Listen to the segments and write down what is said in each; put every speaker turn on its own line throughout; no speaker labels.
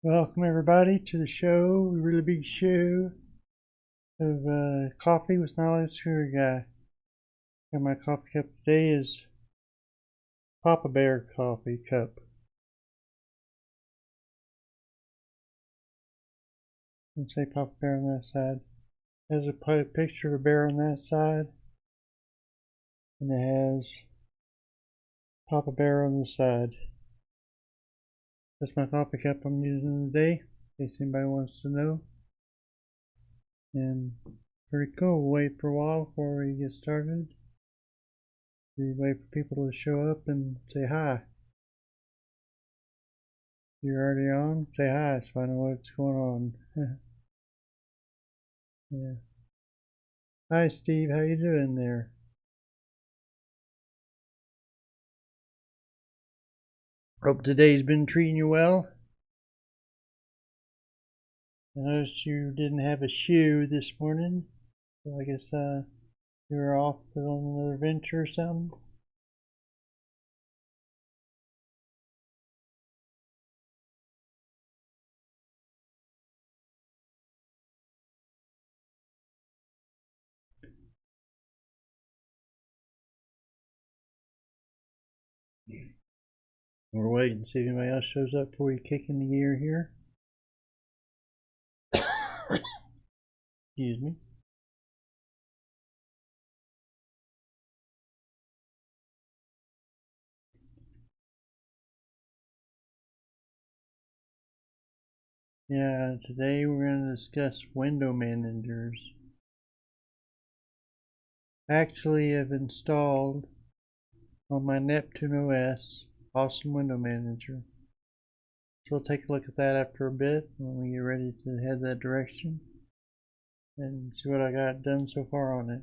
Welcome everybody to the show, a really big show of coffee with Knowledge Sugar Guy. And my coffee cup today is Papa Bear coffee cup. Let's say Papa Bear on that side. There's a picture of a bear on that side, and it has Papa Bear on the side. That's my coffee cup I'm using today, in case anybody wants to know. And pretty cool. We'll wait for a while before we get started. We wait for people to show up and say hi. You're already on? Say hi so I know what's going on. Yeah. Hi Steve, how you doing there? Hope today's been treating you well. I noticed you didn't have a shoe this morning, so I guess you were off on another venture or something. We're waiting to see if anybody else shows up before we kick into gear here. Excuse me. Yeah, today we're going to discuss window managers. Actually, I've installed on my Neptune OS Awesome Window Manager. So we'll take a look at that after a bit when we get ready to head that direction and see what I got done so far on it.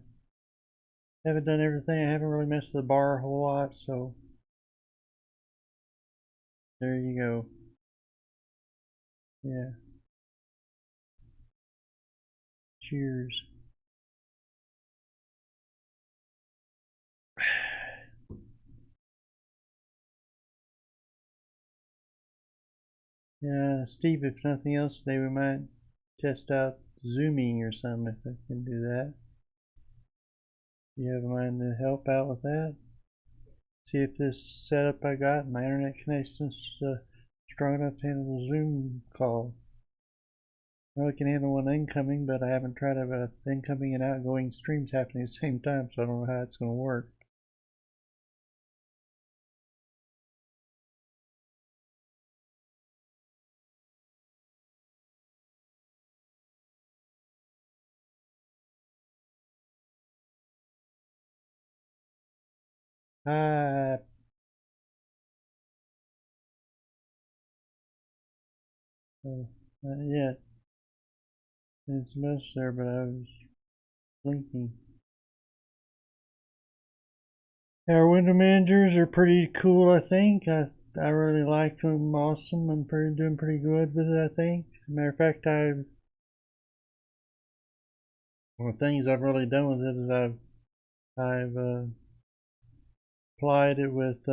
Haven't done everything. I haven't really messed with the bar a whole lot, so there you go. Yeah. Cheers. Yeah, Steve, if nothing else today, we might test out zooming or something if I can do that. You have a mind to help out with that? See if this setup I got, my internet connection is strong enough to handle the Zoom call. Well, it can handle one incoming, but I haven't tried it with incoming and outgoing streams happening at the same time, so I don't know how it's going to work. Not yet. It's most there, but I was blinking. Our window managers are pretty cool, I think. I really like them. Awesome. I'm doing pretty good with it, I think. As a matter of fact, one of the things I've really done with it is I've applied it with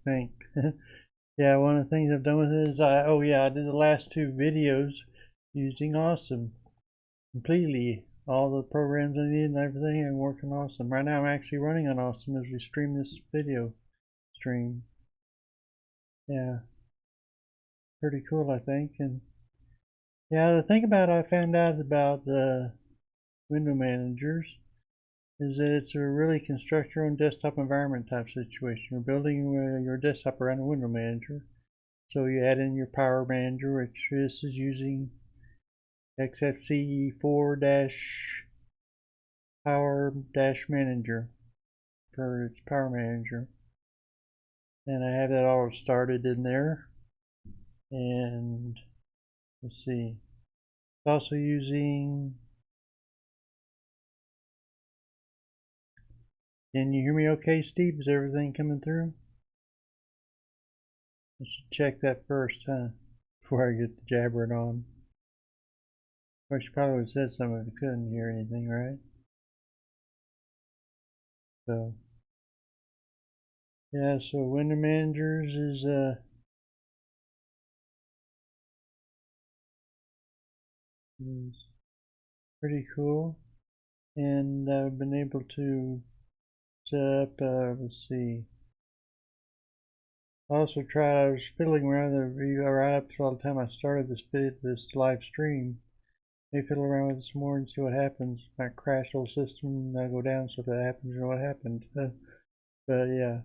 think. Yeah, one of the things I've done with it is I did the last two videos using Awesome completely. All the programs I need and everything and working Awesome. Right now I'm actually running on Awesome as we stream this video stream. Yeah, pretty cool I think. And yeah, the thing about I found out about the window managers is that it's a really construct your own desktop environment type situation. You're building your desktop around a window manager. So you add in your power manager, which this is using XFCE4-power-manager for its power manager. And I have that all started in there. And let's see. It's also using. Can you hear me okay, Steve? Is everything coming through? I should check that first, huh? Before I get the jabbering on. Well, she probably would have said something if I couldn't hear anything, right? So, Yeah, so window managers is pretty cool, and I've been able to set up. Let's see. I also tried. I was fiddling around right up until the time I started this live stream. Maybe fiddle around with it some more and see what happens. Might crash the whole system and I go down. So if that happens, you know what happened. But yeah.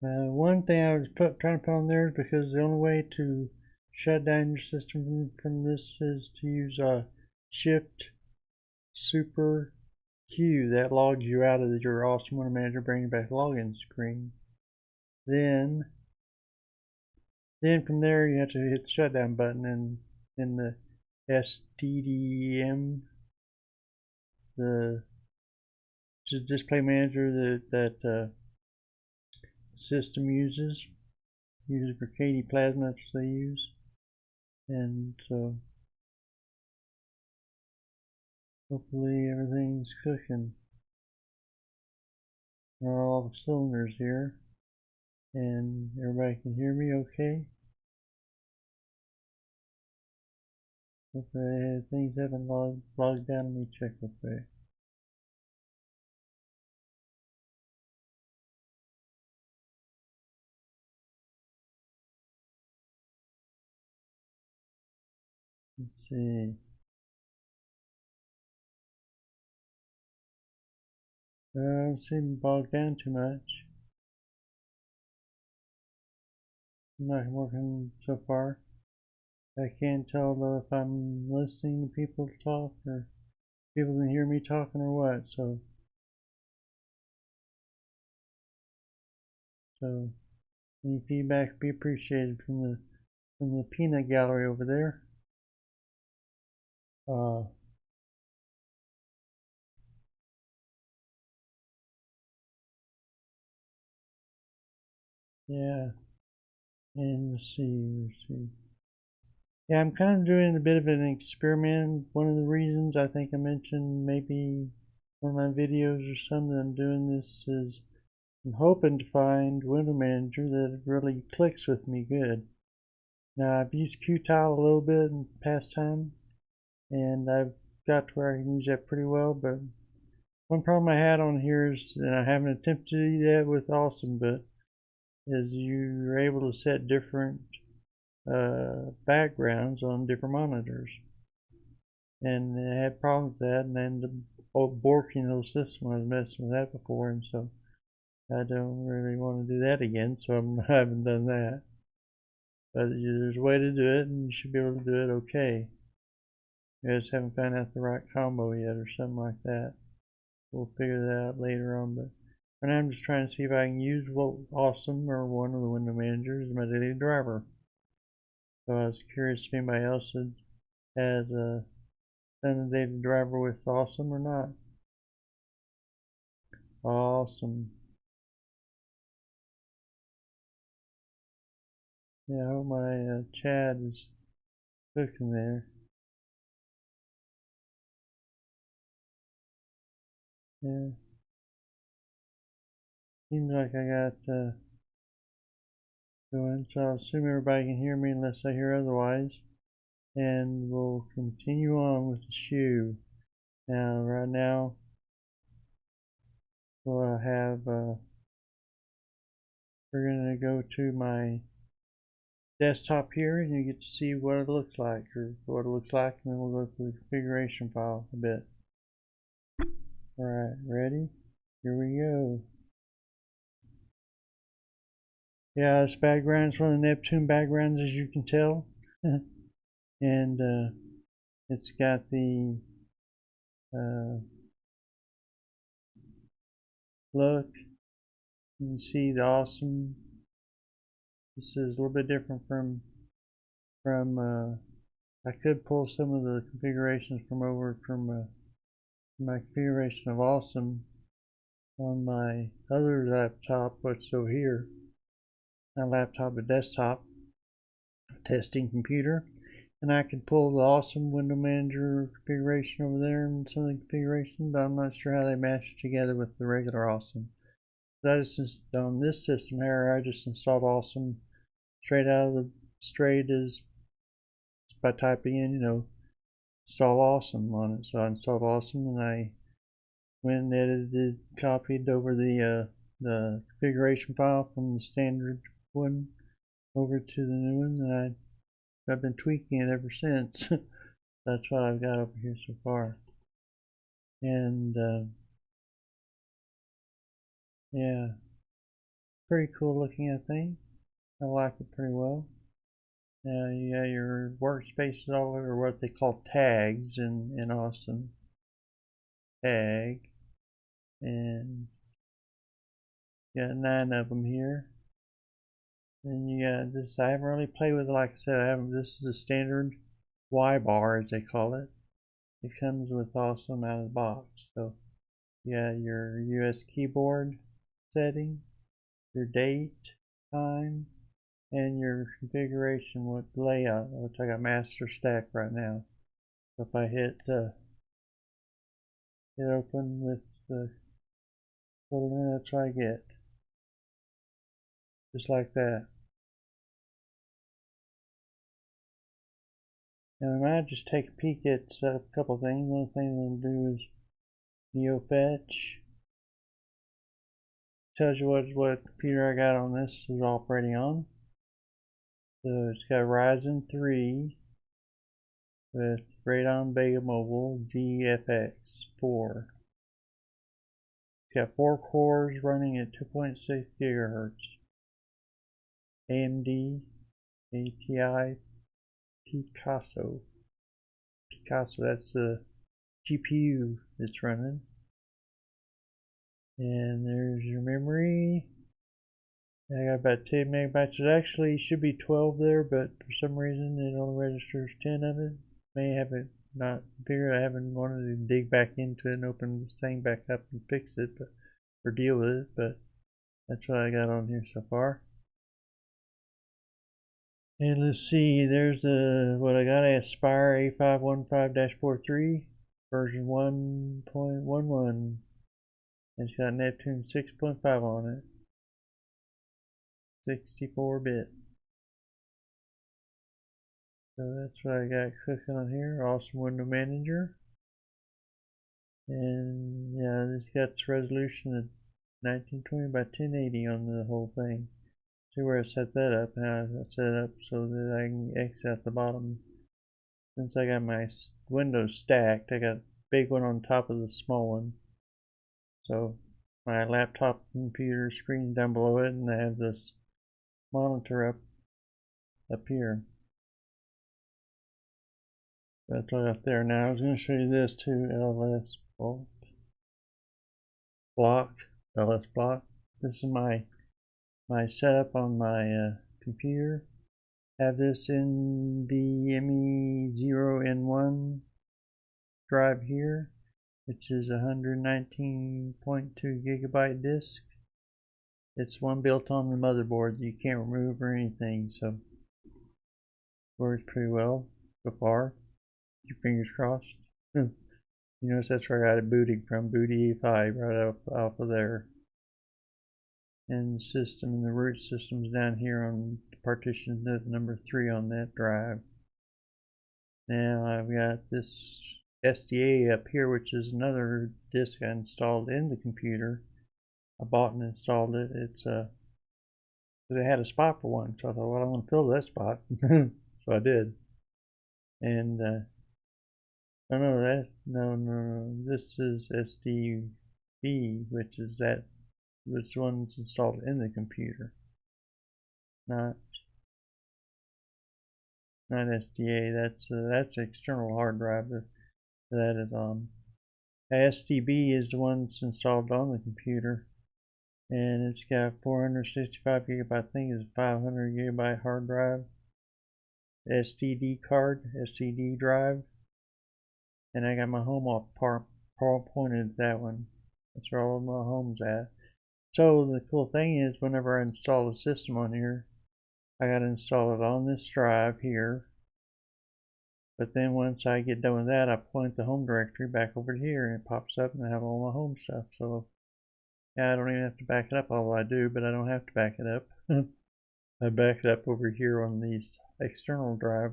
One thing I was trying to put on there is because the only way to shut down your system from this is to use a Shift Super Q. That logs you out of your Awesome Window Manager, bring you back login screen. Then from there you have to hit the shutdown button and in the SDDM, the display manager that system uses for KD Plasma, that's what they use. And so hopefully everything's cooking on all the cylinders here, and everybody can hear me okay. Hopefully things haven't logged down. Let me check real quick. Let's see. I don't seem bogged down too much. I'm not working so far. I can't tell though if I'm listening to people talk or people can hear me talking or what. So any feedback be appreciated from the peanut gallery over there. Yeah, and let's see. Yeah, I'm kind of doing a bit of an experiment. One of the reasons I think I mentioned maybe one of my videos or something I'm doing this is I'm hoping to find Window Manager that really clicks with me good. Now I've used Qtile a little bit in past time, and I've got to where I can use that pretty well, but one problem I had on here is, and I haven't attempted to do that with Awesome, but is you're able to set different backgrounds on different monitors, and I had problems with that, and then the borking the whole system. I was messing with that before, and so I don't really want to do that again, so I haven't done that. But there's a way to do it, and you should be able to do it okay. You just haven't found out the right combo yet or something like that. We'll figure that out later on, but for now I'm just trying to see if I can use Awesome or one of the window managers as my daily driver. So I was curious if anybody else has done a daily driver with Awesome or not. Awesome. Yeah, I hope my Chad is cooking there. Yeah. Seems like I got going, so I'll assume everybody can hear me unless I hear otherwise. And we'll continue on with the shoe. Now, right now, we'll have, we're going to go to my desktop here, and you get to see what it looks like, and then we'll go through the configuration file a bit. Alright, ready? Here we go. Yeah, this background is one of the Neptune backgrounds, as you can tell. And it's got the look. You can see the Awesome. This is a little bit different from I could pull some of the configurations from my configuration of Awesome on my other laptop, what's over here. Not laptop, but desktop testing computer. And I could pull the Awesome Window Manager configuration over there and some of the configurations, but I'm not sure how they match together with the regular Awesome. that is just on this system here. I just installed Awesome straight as by typing in, install Awesome on it. So I installed Awesome, and I went and edited, copied over the configuration file from the standard one over to the new one, and I've been tweaking it ever since. That's what I've got over here so far. And yeah, pretty cool looking, I think. I like it pretty well. You got your workspaces all over, what they call tags in Awesome. Tag. And you got 9 of them here. And you got this, I haven't really played with it, like I said, this is a standard Y bar, as they call it. It comes with Awesome out of the box. So you got your US keyboard setting, your date, time, and your configuration with layout, which I got master stack right now. So if I hit open with the little in, that's what I get. Just like that. Now we might just take a peek at a couple of things. One thing we'll do is Neo Fetch. Tells you what computer I got on this is operating on. So it's got Ryzen 3 with Radeon Vega Mobile GFX 4. It's got 4 cores running at 2.6 gigahertz. AMD ATI Picasso, that's the GPU it's running. And there's your memory. I got about 10 megabytes. It actually should be 12 there, but for some reason it only registers 10 of it. May have it not figured. I haven't wanted to dig back into it and open this thing back up and fix it, or deal with it, but that's what I got on here so far. And let's see, there's what I got, Aspire A515-43 version 1.11. It's got Neptune 6.5 on it, 64-bit. So that's what I got cooking on here. Awesome Window Manager. And yeah, it's got this resolution of 1920 by 1080 on the whole thing. See where I set that up, and I set it up so that I can exit out the bottom. Since I got my windows stacked, I got a big one on top of the small one. So my laptop computer screen down below it, and I have this monitor up here. That's what I got there. Now I was going to show you this too, LS block. This is my setup on my computer. Have this in the ME0N1 drive here, which is a 119.2 gigabyte disk. It's one built on the motherboard that you can't remove or anything, so works pretty well so far. Keep your fingers crossed. You notice that's where I got it booting from, Booty 5 right off of there. And the system, and the root system is down here on partition number 3 on that drive. Now I've got this SDA up here, which is another disk I installed in the computer. I bought and installed it. It's they had a spot for one, so I thought, well, I want to fill that spot. So I did. And oh no, this is SDB, which is which one's installed in the computer, not SDA. That's an external hard drive that is on. SDB is the one that's installed on the computer, and it's got 465 gigabyte. I think it's 500 gigabyte hard drive, STD drive, and I got my home pointed at that one. That's where all of my home's at. So the cool thing is, whenever I install a system on here, I got to install it on this drive here. But then once I get done with that, I point the home directory back over here, and it pops up, and I have all my home stuff. So Yeah, I don't even have to back it up, although I do, but I don't have to back it up. I back it up over here on these external drive,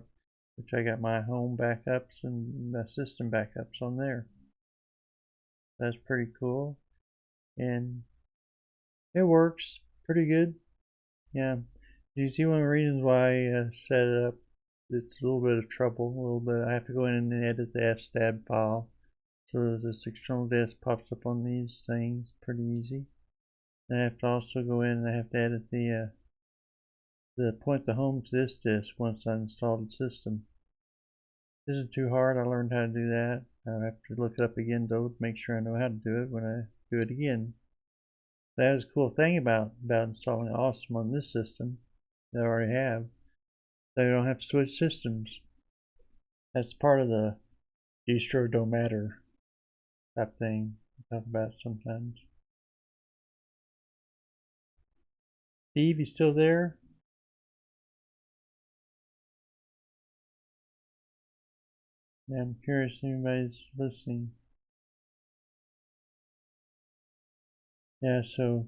which I got my home backups and my system backups on there. That's pretty cool, and it works pretty good. Yeah, you see one of the reasons why I set it up. It's a little bit of trouble, a little bit. I have to go in and edit the fstab file, so that this external disk pops up on these things pretty easy. And I have to also go in and I have to edit point the home to this disk once I install the system. This isn't too hard. I learned how to do that. I have to look it up again though to make sure I know how to do it when I do it again. That is a cool thing about installing Awesome on this system that I already have. They don't have to switch systems. That's part of the distro don't matter type thing I talk about sometimes. Steve, you still there? Yeah, I'm curious if anybody's listening. Yeah, so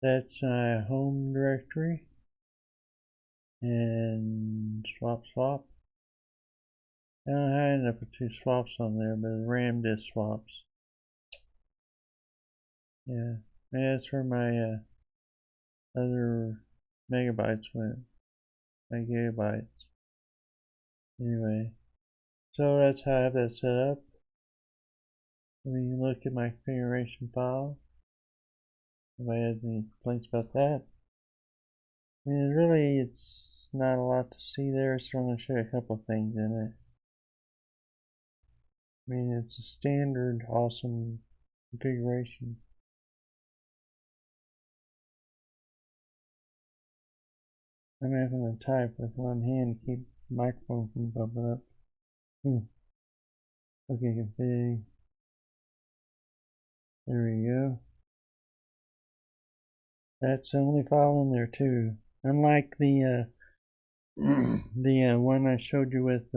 that's my home directory and swap. I ended up with 2 swaps on there, but the RAM disk swaps. Yeah, that's where my other megabytes went, my gigabytes. Anyway, so that's how I have that set up. When you look at my configuration file, if I had any complaints about that, I mean, really, it's not a lot to see there, so I'm going to show you a couple of things in it. I mean, it's a standard awesome configuration. I'm having to type with one hand to keep the microphone from bumping up. Okay, config. There we go. That's the only file in there too. Unlike the the one I showed you with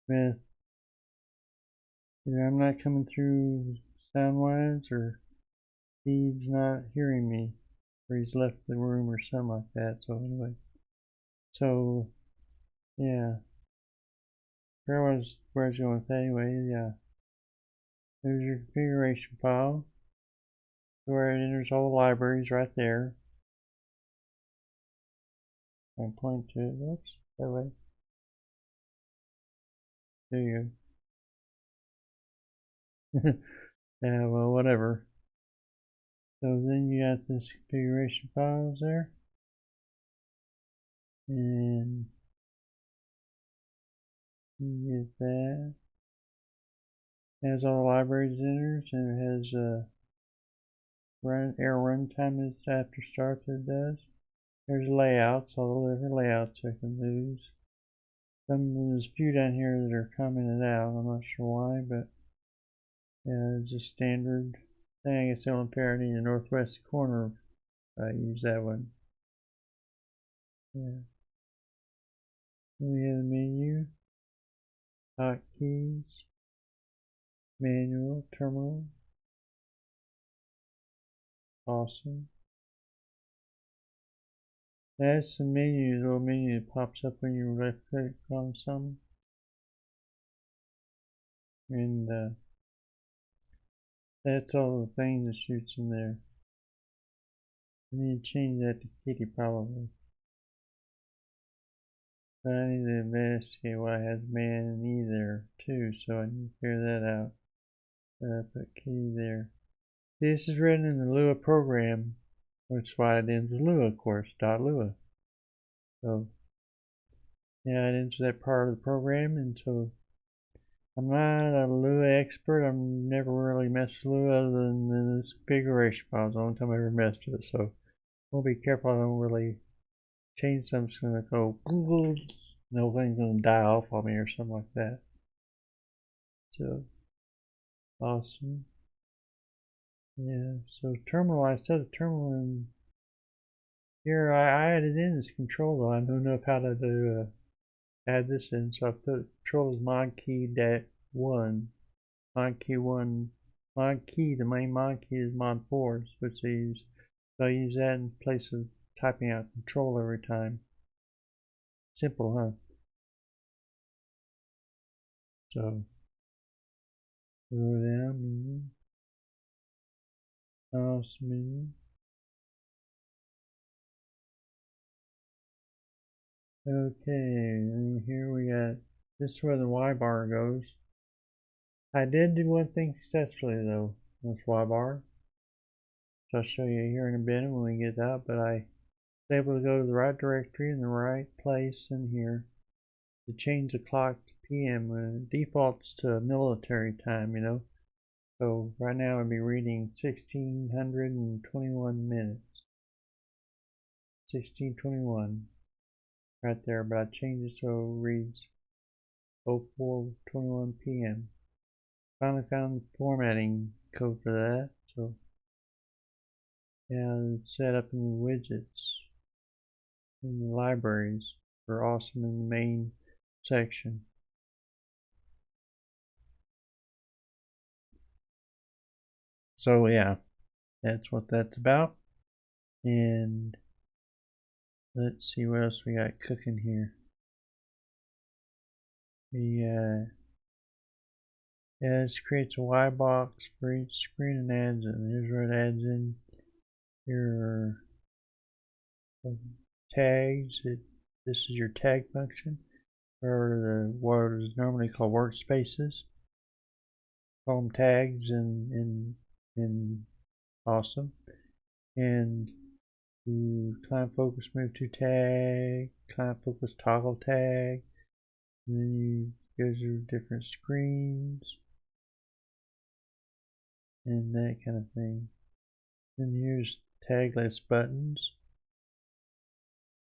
either I'm not coming through sound-wise or he's not hearing me, or he's left the room or something like that. So anyway, so yeah, where I was going with that anyway. Yeah, there's your configuration file where it enters all the libraries right there. I point to it. Whoops, that way. There you go. Yeah, well, whatever. So then you got this configuration files there, and you get that. It has all the libraries in it, and it has error runtime is after start that it does. There's layouts, all the different layouts I can use. There's a few down here that are commented out. I'm not sure why, but yeah, it's a standard thing. I guess the only pair I need in the northwest corner. I use that one. Yeah. Then we have the menu, hotkeys, manual, terminal. Awesome. That's the menu, the little menu that pops up when you left click on something. And that's all the things that shoots in there. I need to change that to kitty probably. But I need to investigate why it has man and E there too, so I need to figure that out. I put kitty there. This is written in the Lua program, which is why it ends with Lua, of course, .lua. So yeah, it ends that part of the program, and so I'm not a Lua expert. I've never really messed with Lua other than this configuration file. It's the only time I ever messed with it. So I'll be careful I don't really change something. It's going to go Google. The whole thing's going to die off on me or something like that. So awesome. Yeah, so terminal, I set a terminal in here. I added in this control though. I don't know how to do add this in. So I put control as mod key -1, mod key 1 mod key, the main mod key is mod 4, which they use. So I use that in place of typing out control every time. Simple, huh? So go down, awesome. Okay, and here we got, this is where the Y bar goes. I did do one thing successfully though, with Y bar. So I'll show you here in a bit when we get out, but I was able to go to the right directory in the right place in here to change the clock to PM. It defaults to military time, you know. So right now I'd be reading 1621 minutes. 1621 right there, but I changed it so it reads 0421 PM. Finally found the formatting code for that, so yeah, it's set up in the widgets in the libraries for awesome in the main section. So yeah, that's what that's about. And let's see what else we got cooking here. Yeah, this creates a Y box for each screen and adds it. And here's where it adds in your tags. This is your tag function, or what is normally called workspaces. Call them tags in awesome. And you client focus move to tag, client focus toggle tag, and then you go through different screens and that kind of thing. Then here's tag list buttons.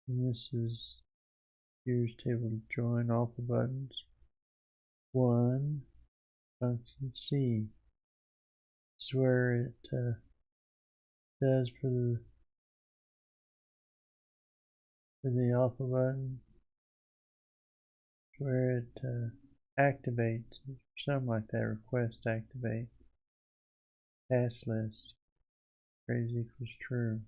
And this is here's table to join all the buttons. 1 function C. This is where it does for the alpha button, where it activates, something like that, request activate, task list, phrase equals true.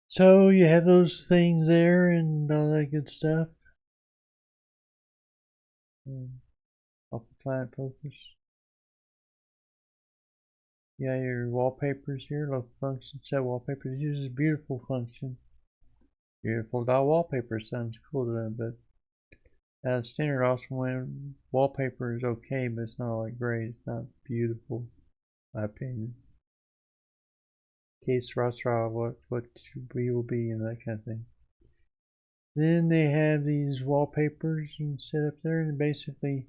So you have those things there and all that good stuff. Off the client focus. Yeah, your wallpapers here, local function set wallpapers. It uses a beautiful function. Beautiful.wallpaper sounds cool to them, but standard awesome wallpaper is okay, but it's not like great. It's not beautiful, in my opinion. Case Rothschild, what we will be, and that kind of thing. Then they have these wallpapers you can set up there, and basically,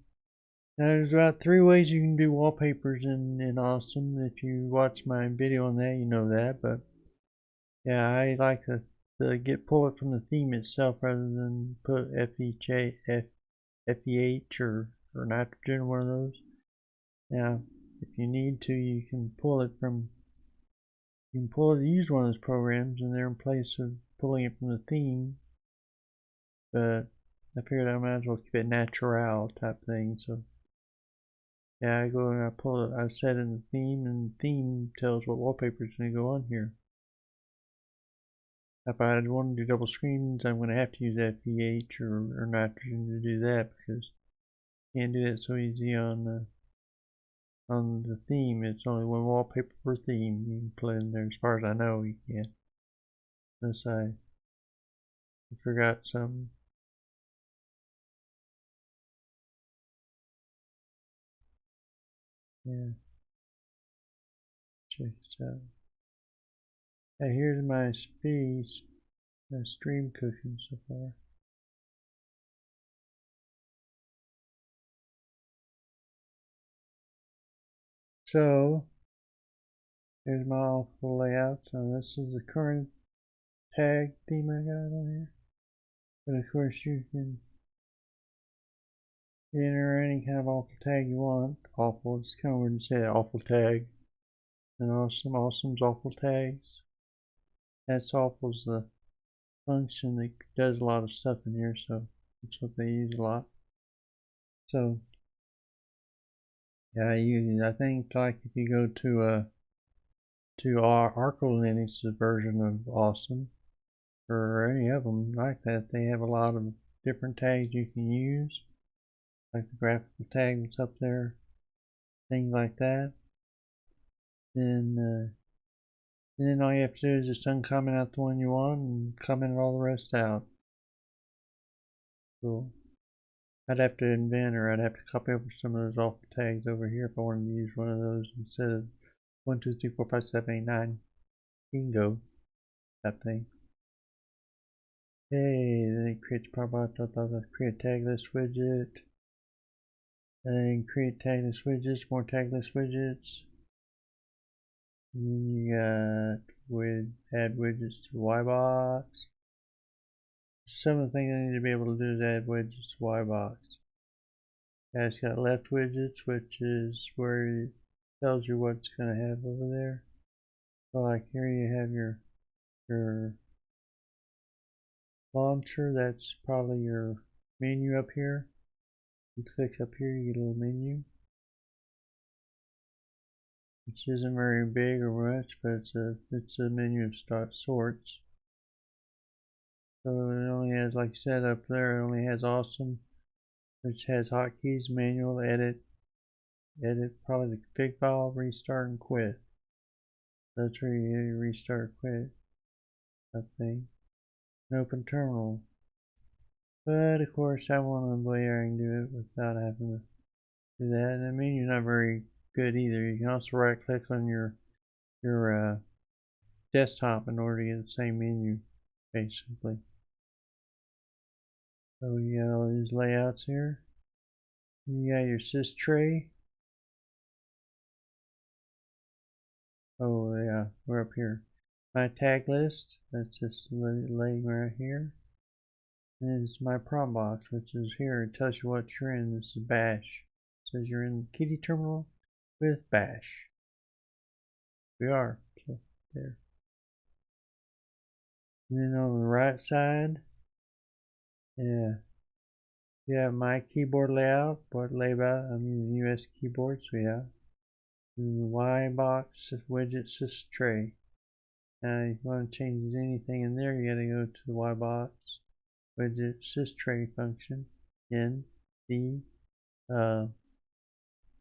now there's about 3 ways you can do wallpapers in Awesome. If you watch my video on that, you know that. But yeah, I like to pull it from the theme itself rather than put FEH or nitrogen, one of those. Now, if you need to, you can use one of those programs, and they're in place of pulling it from the theme. But I figured I might as well keep it natural type thing. So yeah, I go and I pull it. I set in the theme, and the theme tells what wallpaper is going to go on here. If I want to do double screens, I'm going to have to use FEH or nitrogen to do that, because you can't do that so easy on the theme. It's only one wallpaper per theme you can put in there. As far as I know, you can't. Unless I forgot something. Yeah. Check this out. Now here's my stream cooking so far. So here's my awful layout. So this is the current tag theme I got on here. But of course you can enter any kind of awful tag you want. Awful, it's kind of weird to say awful tag. And awesome's awful tags. That's awful's the function that does a lot of stuff in here, so that's what they use a lot. So Yeah, I think like if you go to Arco Linux's version of Awesome, or any of them like that, they have a lot of different tags you can use, like the graphical tag that's up there, things like that. Then all you have to do is just uncomment out the one you want and comment all the rest out. So I'd have to invent, or I'd have to copy over some of those alpha tags over here if I wanted to use one of those instead of 1, 2, 3, 4, 5, 7, 8, 9. Bingo, that thing. Hey, then it creates create tag list widget. And create tag list widgets, more tag list widgets. And then you got add widgets to YBox. Some of the things I need to be able to do is add widgets to YBox. It's got left widgets, which is where it tells you what it's going to have over there. So like here you have your launcher, that's probably your menu up here. You click up here, you get a little menu, which isn't very big or much, but it's a menu of sorts. So it only has, like I said up there, it only has Awesome, which has hotkeys, manual, edit, probably the config file, restart, and quit. That's where you restart, quit, that thing. And open terminal. But of course, I want a way I can do it without having to do that. And the menu's not very good either. You can also right click on your desktop in order to get the same menu, basically. So you got all these layouts here. You got your sys tray. Oh yeah, we're up here. My tag list, that's just laying right here. And it's my prom box, which is here. It tells you what you're in. This is bash. It says you're in the kitty terminal with bash. We are. So there. And then on the right side, yeah, you have my keyboard layout. What layout? I'm using US keyboard, so yeah. And the Y box widget sys tray. Now, if you want to change anything in there, you got to go to the Y box widget sys tray function in the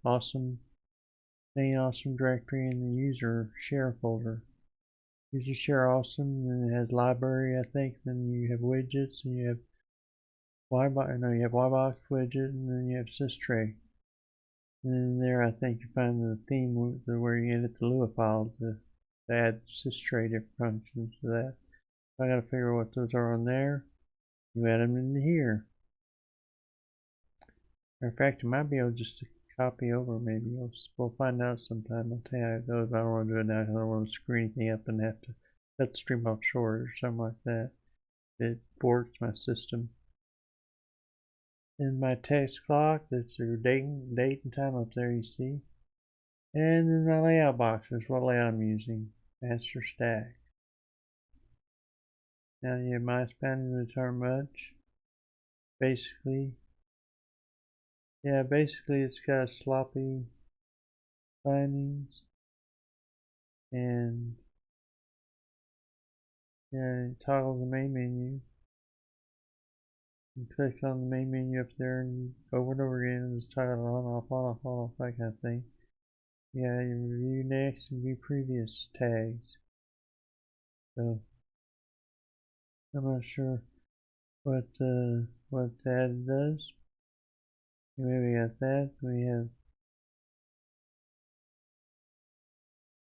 awesome main awesome directory in the user share folder. User share awesome, and it has library, I think. Then you have widgets, and you have you have YBox widget, and then you have systray. And then there, I think you find the theme where you edit the Lua file to add systray different functions to that. So I got to figure out what those are on there. You add them in here. Matter of fact, you might be able just to copy over. Maybe we'll find out sometime. I'll tell you how it goes. I don't want to do it now because I don't want to screw anything up and have to cut the stream off short or something like that. It forks my system. And my text clock, that's your date and time up there, you see. And then my layout boxes, what layout I'm using. Master stack. Now you have my span inventory much. Basically, yeah, basically it's got sloppy bindings. And yeah, it toggles the main menu. You click on the main menu up there and over and over again and just toggle on, off, that kind of thing. Yeah, you review next and view previous tags. So I'm not sure what that does. Anyway, we got that. We have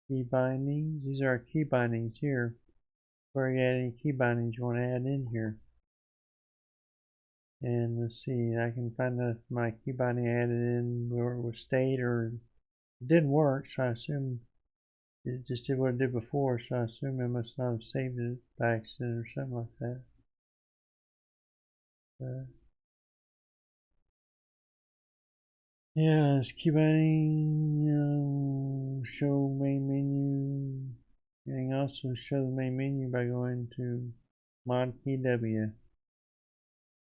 key bindings. These are our key bindings here. Where you add any key bindings you want to add in here. And let's see, I can find my key binding I added in where it was stayed, or it didn't work, so I assume it just did what it did before, so I assume I must not have saved it by accident or something like that. Yeah, it's key binding, show main menu. You can also show the main menu by going to mod key W.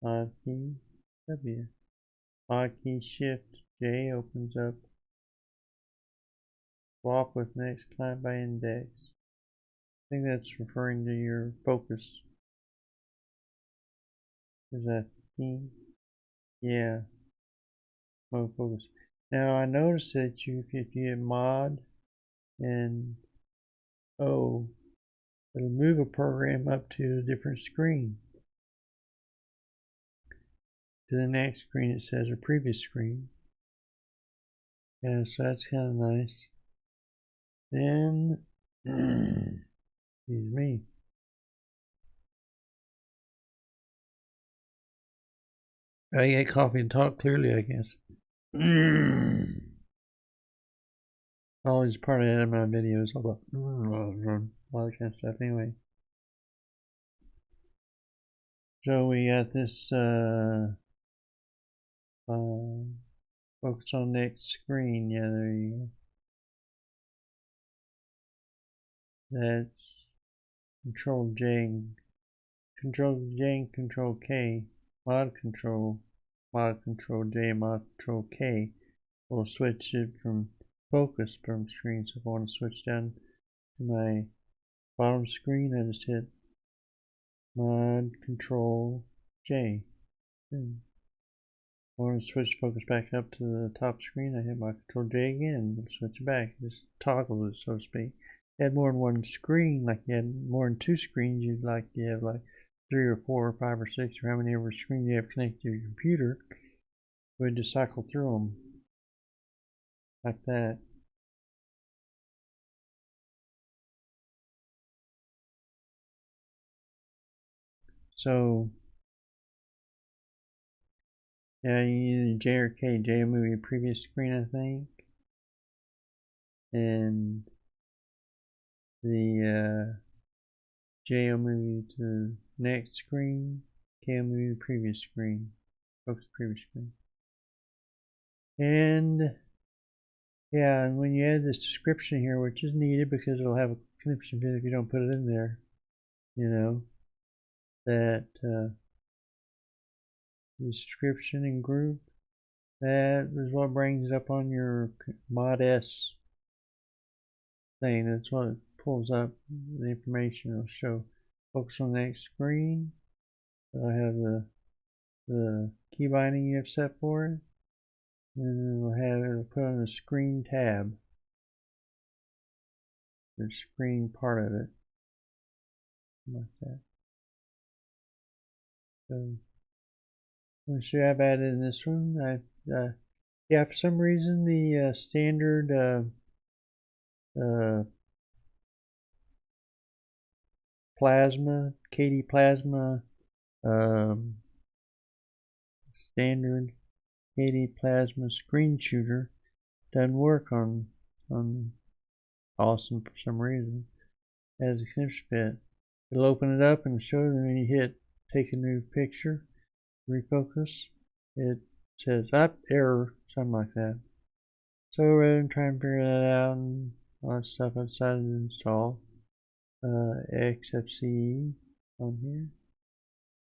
Mod key W. Mod key shift J opens up Swap with next client by index. I think that's referring to your focus. Is that theme? Yeah. Mode focus. Now I noticed that if you hit mod and O, it'll move a program up to a different screen. To the next screen it says, or previous screen. Yeah, so that's kind of nice. Then, excuse me. I get coffee and talk clearly, I guess. Always part of that in my videos, all the all that kind of stuff. Anyway, so we got this focus on next screen. Yeah, there you go. That's Control J, Control J, and Control K. Mod Control J, Mod Control K will switch it from focus from screen. So if I want to switch down to my bottom screen, I just hit Mod Control J. And I want to switch focus back up to the top screen, I hit Mod Control J again and switch it back. Just toggle it, so to speak. You had more than one screen, like you had more than two screens, you have like 3 or 4 or 5 or 6 or how many ever screens you have connected to your computer. We would just cycle through them like that. So yeah, you either J or K. J will move your previous screen, I think, and the J will move you to the next screen. K will move you to the previous screen. Focus previous screen. And yeah, and when you add this description here, which is needed because it'll have a conniption if you don't put it in there, you know, that description and group, that is what brings it up on your mod S thing. That's what it pulls up the information. It'll show focus on the next screen. So I have the key binding you have set for it. And it'll put on the screen tab. The screen part of it. Like that. So I'm sure I've added in this one. Yeah, for some reason the standard plasma, KD plasma, standard KD plasma screen shooter doesn't work on Awesome for some reason. As a conniption fit, it'll open it up and show them when you hit take a new picture, refocus. It says up error, something like that. So rather than try and figure that out and all that stuff, I decided to install XFCE on here.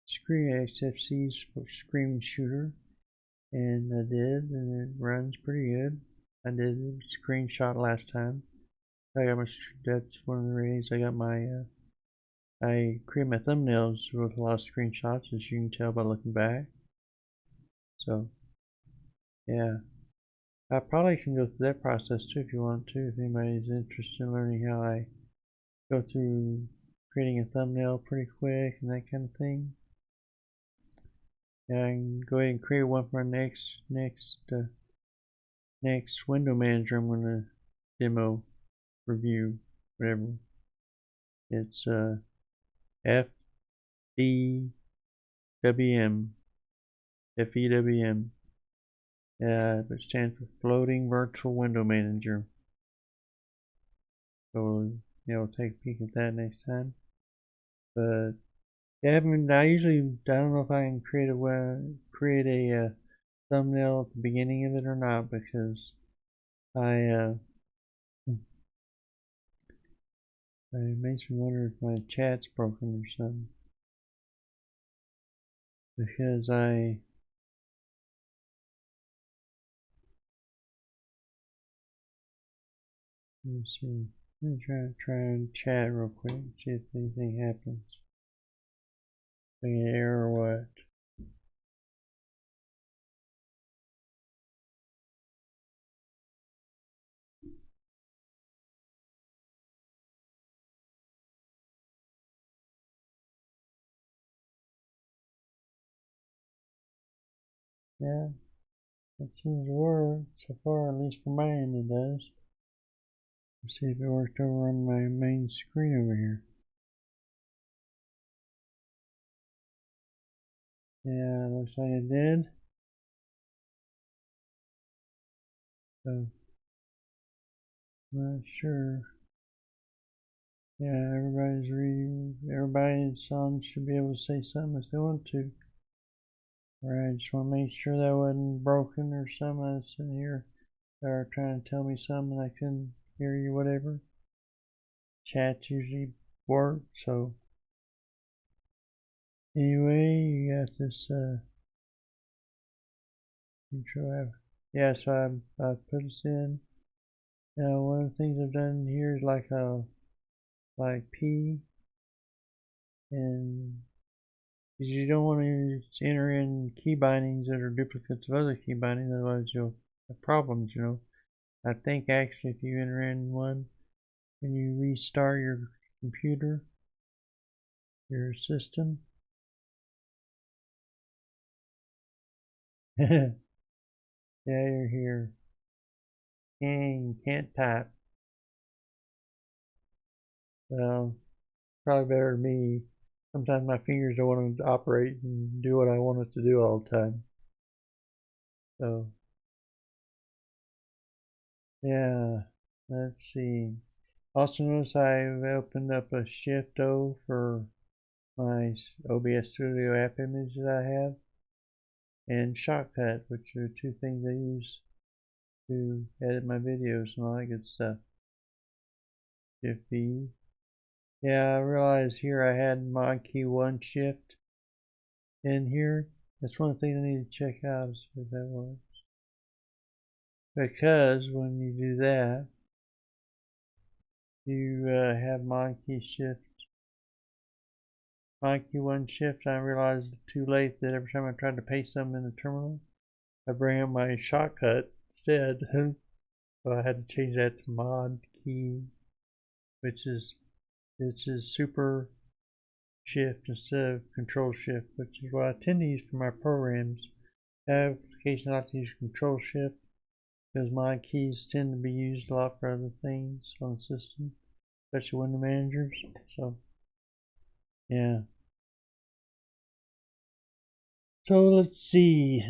Screen XFCE's for screen shooter, and I did, and it runs pretty good. I did a screenshot last time. That's one of the reasons I got my I create my thumbnails with a lot of screenshots, as you can tell by looking back. So yeah, I probably can go through that process too if you want to, if anybody's interested in learning how I go through creating a thumbnail pretty quick and that kind of thing. Yeah, I can go ahead and create one for our next window manager I'm going to demo, review, whatever. It's FEWM. FEWM. It stands for Floating Virtual Window Manager. So we'll take a peek at that next time. But yeah, I usually don't know if I can create a thumbnail at the beginning of it or not, because it makes me wonder if my chat's broken or something. Because Let me see. Let me try and chat real quick and see if anything happens. Any error or what? Yeah, that seems to work so far, at least for my end it does. Let's see if it worked over on my main screen over here. Yeah, looks like it did. So, not sure. Yeah, everybody's reading. Everybody's on should be able to say something if they want to. Alright, I just want to make sure that wasn't broken or something. I was sitting here, they were trying to tell me something and I couldn't hear you, whatever. Chats usually work, so. Anyway, you got this, intro app. Yeah, so I put this in. Now, one of the things I've done here is like P, and because you don't want to enter in key bindings that are duplicates of other key bindings, otherwise you'll have problems, you know. I think actually if you enter in one and you restart your computer, your system, yeah, you're here. Dang, you can't type. Well, probably better than me. Sometimes my fingers don't want to operate and do what I want it to do all the time. So, yeah, let's see. Also notice I've opened up a shift O for my OBS Studio app image that I have, and Shortcut, which are two things I use to edit my videos and all that good stuff. Shift B. Yeah, I realized here I had mod key 1 shift in here. That's one of the things I need to check out, is if that works. Because when you do that, you have mod key mod key 1 shift. I realized too late that every time I tried to paste something in the terminal, I bring up my shortcut instead. So I had to change that to mod key, which is super shift instead of control shift, which is what I tend to use for my programs. I have occasionally like to use control shift because my keys tend to be used a lot for other things on the system, especially window managers. So yeah. So let's see.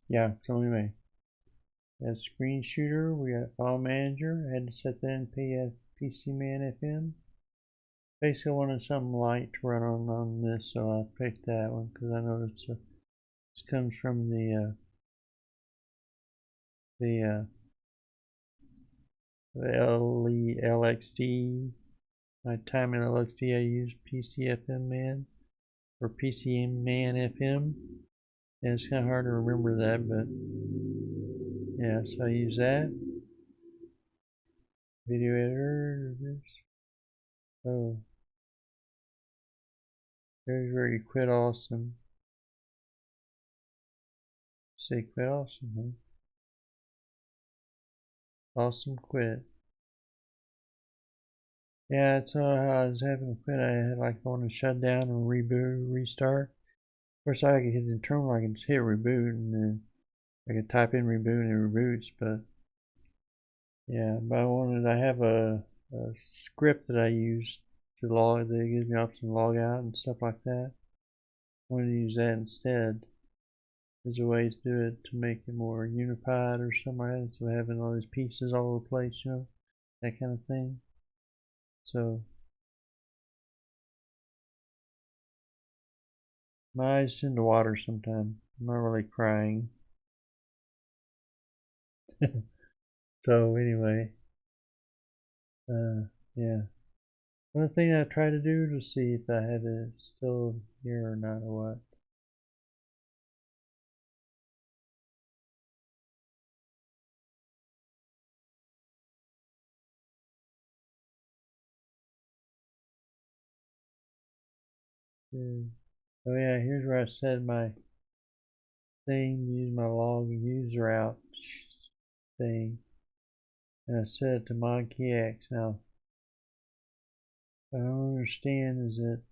Yeah, so anyway. As screen shooter, we got file manager. I had to set that in PC Man FM. Basically, I wanted something light to run on this, so I picked that one because I know this comes from the LXD. My time in LXD, I used PCFM Man or PCM Man FM. And it's kind of hard to remember that, but yeah, so I use that. Video editor. Oh, there's where you quit awesome. Say quit awesome, huh? Awesome quit. Yeah, that's how I was having to quit. I had like I want to shut down and reboot, restart. Of course, I could hit the terminal, I can just hit reboot, and then I could type in reboot and it reboots. But yeah, but I have a script that I use to log, that gives me option to log out and stuff like that. I wanted to use that instead as a way to do it, to make it more unified or something like that, instead of having all these pieces all over the place, you know, that kind of thing. So my eyes tend to water sometimes. I'm not really crying. So anyway, yeah. One thing I try to do to see if I have it still here or not or what. Oh yeah, here's where I set my thing, use my log user out thing. And I set it to mod key X. Now, what I don't understand is that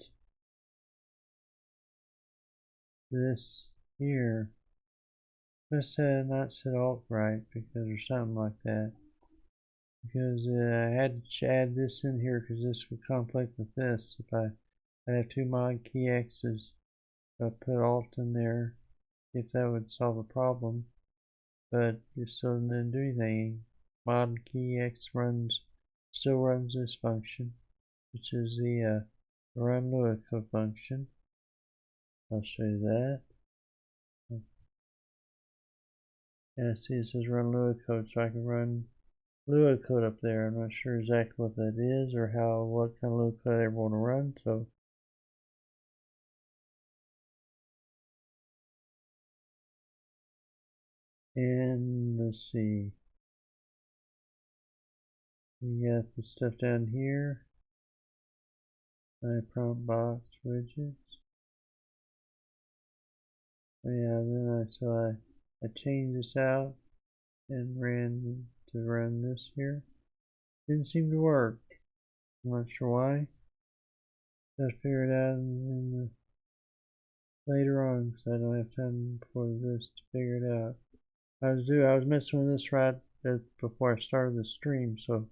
this here must have not set alt right because or something like that. Because I had to add this in here because this would conflict with this. If I have two mod key X's, I put alt in there, if that would solve a problem. But it still didn't do anything. Mod key X still runs this function, which is the run Lua code function. I'll show you that. And see it says run Lua code, so I can run Lua code up there. I'm not sure exactly what that is or what kind of Lua code I want to run. So and let's see. We got the stuff down here. My prompt box widgets. Yeah, then I changed this out and run this here. Didn't seem to work. I'm not sure why. I'll figure it out later on because I don't have time for this to figure it out. I was messing with this right before I started the stream, so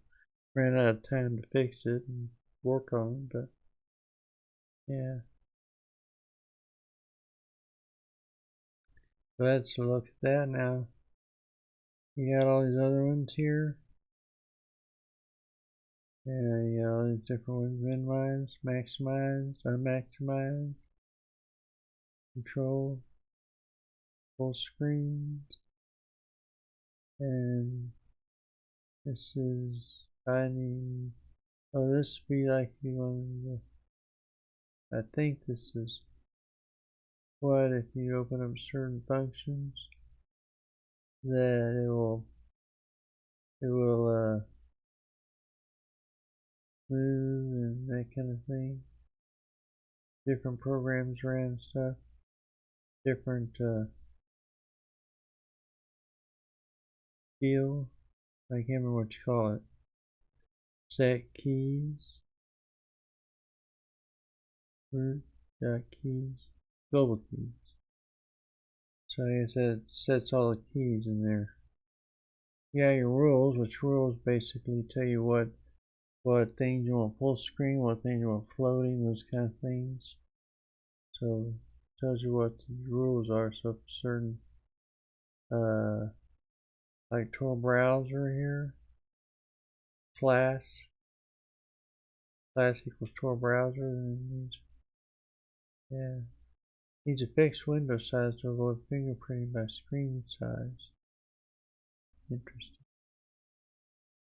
ran out of time to fix it and work on it. But yeah, so let's look at that now. You got all these other ones here. Yeah, you got all these different ones: minimize, maximize, unmaximize, control, full screen, and this is finding. Oh, this would be like you want. I think this is what if you open up certain functions that it will move and that kind of thing. Different programs around stuff. Different feel. I can't remember what you call it. Set keys. Root keys. Global keys. So I guess that sets all the keys in there. You got your rules, which rules basically tell you what things you want full screen, what things you want floating, those kind of things. So it tells you what the rules are. So for certain like Tor browser here, class equals Tor browser, and needs a fixed window size to avoid fingerprinting by screen size. Interesting.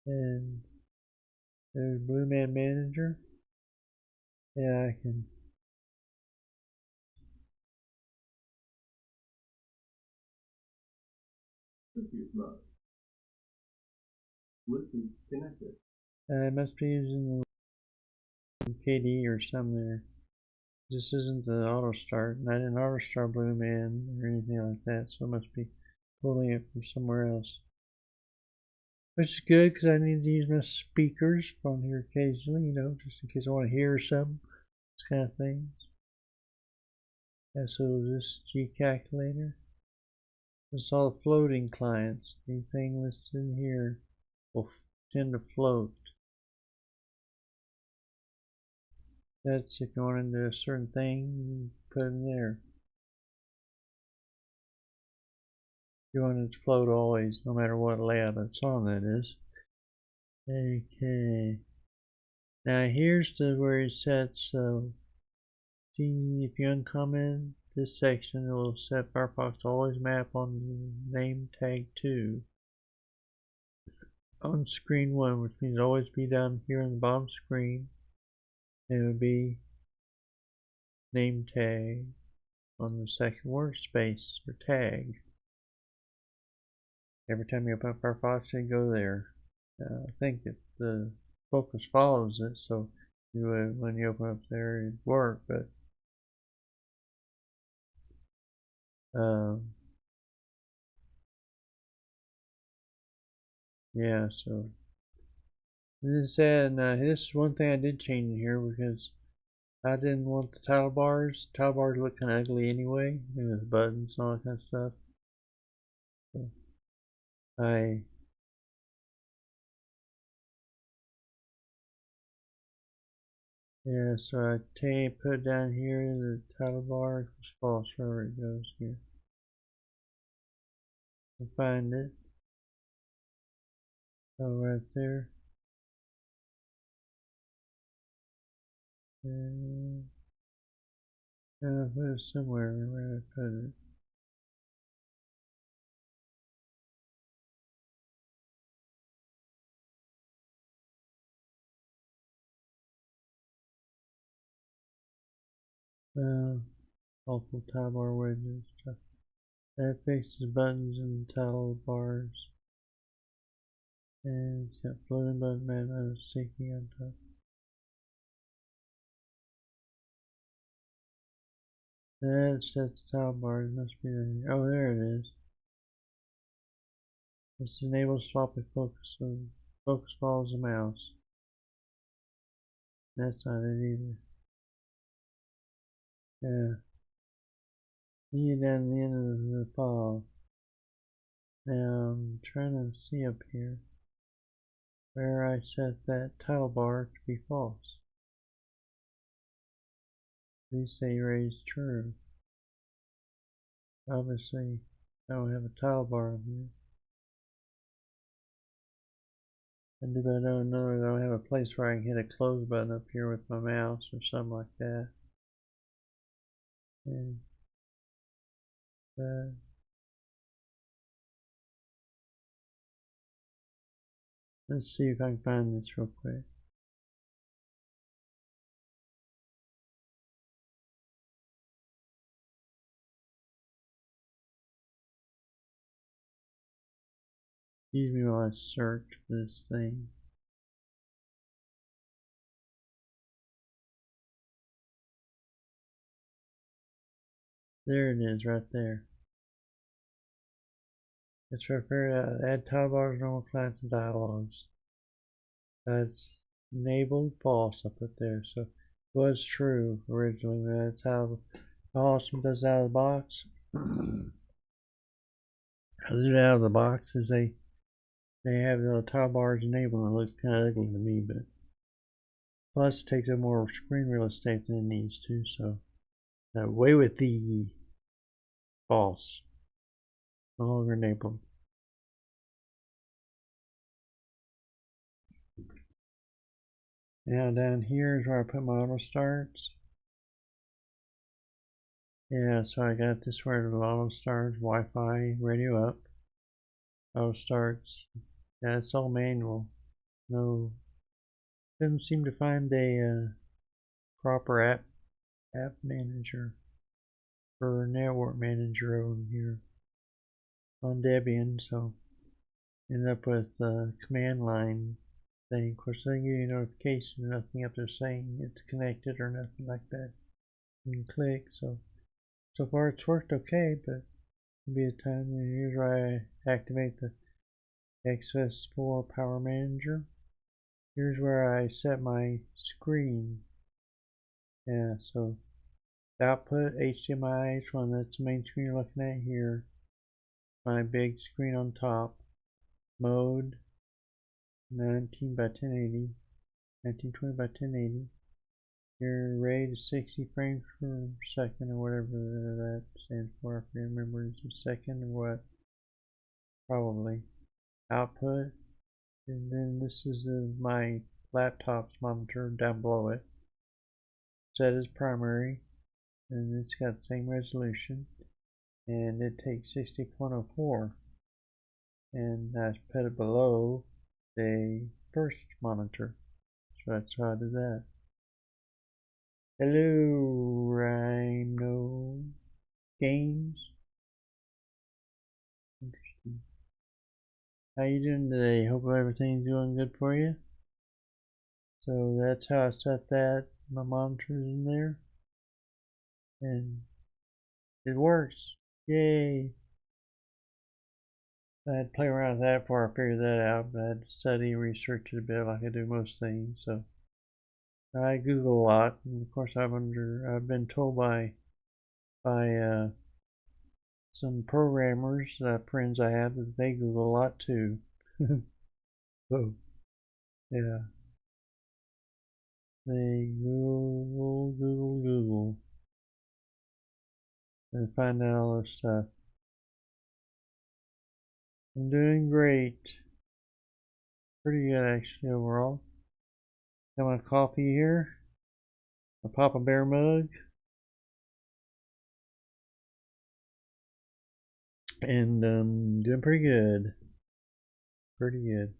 And there's Blue Man Manager. Yeah, I can. Bluetooth connected. I must be using the KD or something there. This isn't the auto start, and I didn't auto start Blue Man or anything like that, so it must be pulling it from somewhere else. Which is good because I need to use my speakers on here occasionally, just in case I want to hear something, those kind of things. And so this G calculator. It's all floating clients. Anything listed in here will tend to float. That's if you want to do a certain thing, you put it in there. You want it to float always, no matter what layout it's on, that is. Okay. Now here's where it sets, see if you uncomment this section, it will set Firefox to always map on the name tag 2 on screen 1, which means always be down here on the bottom screen. And it would be name tag on the second workspace or tag. Every time you open up Firefox, you go there. I think that the focus follows it, so when you open up there, it'd work, but Yeah, so this said, this is one thing I did change in here because I didn't want the tile bars. Tile bars look kind of ugly anyway, with buttons and all that kind of stuff. So so I put it down here, the title bar, it's false wherever it goes here. I'll find it. Oh, right there. And I'll put it somewhere where I put it. Awful tile bar wedges. That faces buttons and tile bars. And it's got floating button man on sticky on top. That sets tile bars. Must be there. Oh, there it is. This enables sloppy focus, so focus follows the mouse. That's not it either. Yeah. See you down the end of the file. Now I'm trying to see up here where I set that tile bar to be false. These say raise true. Obviously, I don't have a tile bar on here. And if I don't know, I don't have a place where I can hit a close button up here with my mouse or something like that. And let's see if I can find this real quick. Excuse me while I search for this thing. There it is, right there. It's referred to add tile bars, normal clients, and dialogues. That's enabled false, I put there. So it was true originally. That's how Awesome does it out of the box. How they do it out of the box is they have the tile bars enabled, and it looks kind of ugly to me, but plus it takes up more screen real estate than it needs to. So away with the false. No longer enabled. Now down here is where I put my auto starts. Yeah, so I got this where the auto starts, Wi-Fi, radio up, auto starts. Yeah, it's all manual. No, doesn't seem to find a proper app manager or network manager over here on Debian, so ended up with a command line thing. Of course, they give you a notification, nothing up there saying it's connected or nothing like that. You can click, so far it's worked okay, but there'll be a time when here's where I activate the XS4 Power Manager. Here's where I set my screen. Yeah, so output HDMI H1, that's the main screen you're looking at here. My big screen on top. Mode 19 by 1080, 1920 by 1080. Your rate is 60 frames per second or whatever that stands for. I can't remember, is it a second or what? Probably. Output, and then this is my laptop's monitor down below it. Set as primary, and it's got the same resolution, and it takes 60.04, and I put it below the first monitor, so that's how I did that. Hello, Rhino Games. Interesting. How you doing today? Hope everything's going good for you. So that's how I set that. My monitor's in there, and it works. Yay! I had to play around with that before I figured that out, but I had to study, research it a bit like I do most things. So I Google a lot, and of course I've been told by some programmers, friends I have, that they Google a lot too. So yeah, they Google, and find out all this stuff. I'm doing great. Pretty good actually overall. Got my coffee here, my Papa Bear mug, and doing pretty good. Pretty good.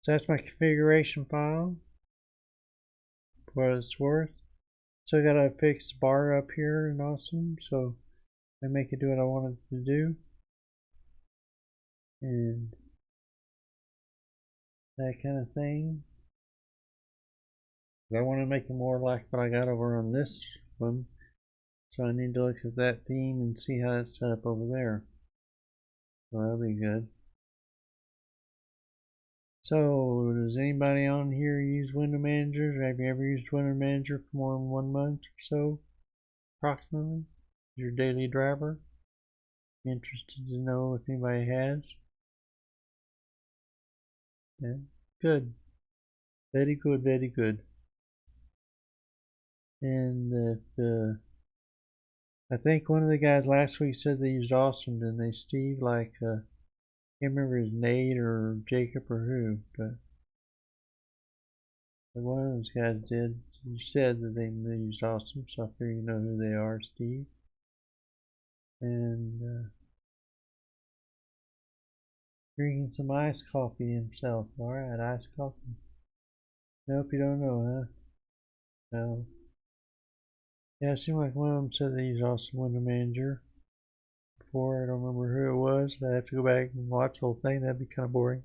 So that's my configuration file for what it's worth. So I gotta fix the bar up here and awesome, so I make it do what I want it to do. And that kind of thing. I want to make it more like what I got over on this one. So I need to look at that theme and see how it's set up over there. So that'll be good. So does anybody on here use Window Manager? Have you ever used Window Manager for more than 1 month or so? Approximately? Your daily driver? Interested to know if anybody has? Yeah. Good. Very good, very good. And I think one of the guys last week said they used Awesome, didn't they, Steve? Like, can't remember his Nate or Jacob or who, but one of those guys did. He said that they used Awesome, so I figure you know who they are, Steve. And drinking some iced coffee himself. Alright, iced coffee. Nope, you don't know, huh? No. Yeah, it seemed like one of them said they used Awesome Window Manager before. I don't remember who it was. I have to go back and watch the whole thing. That'd be kind of boring.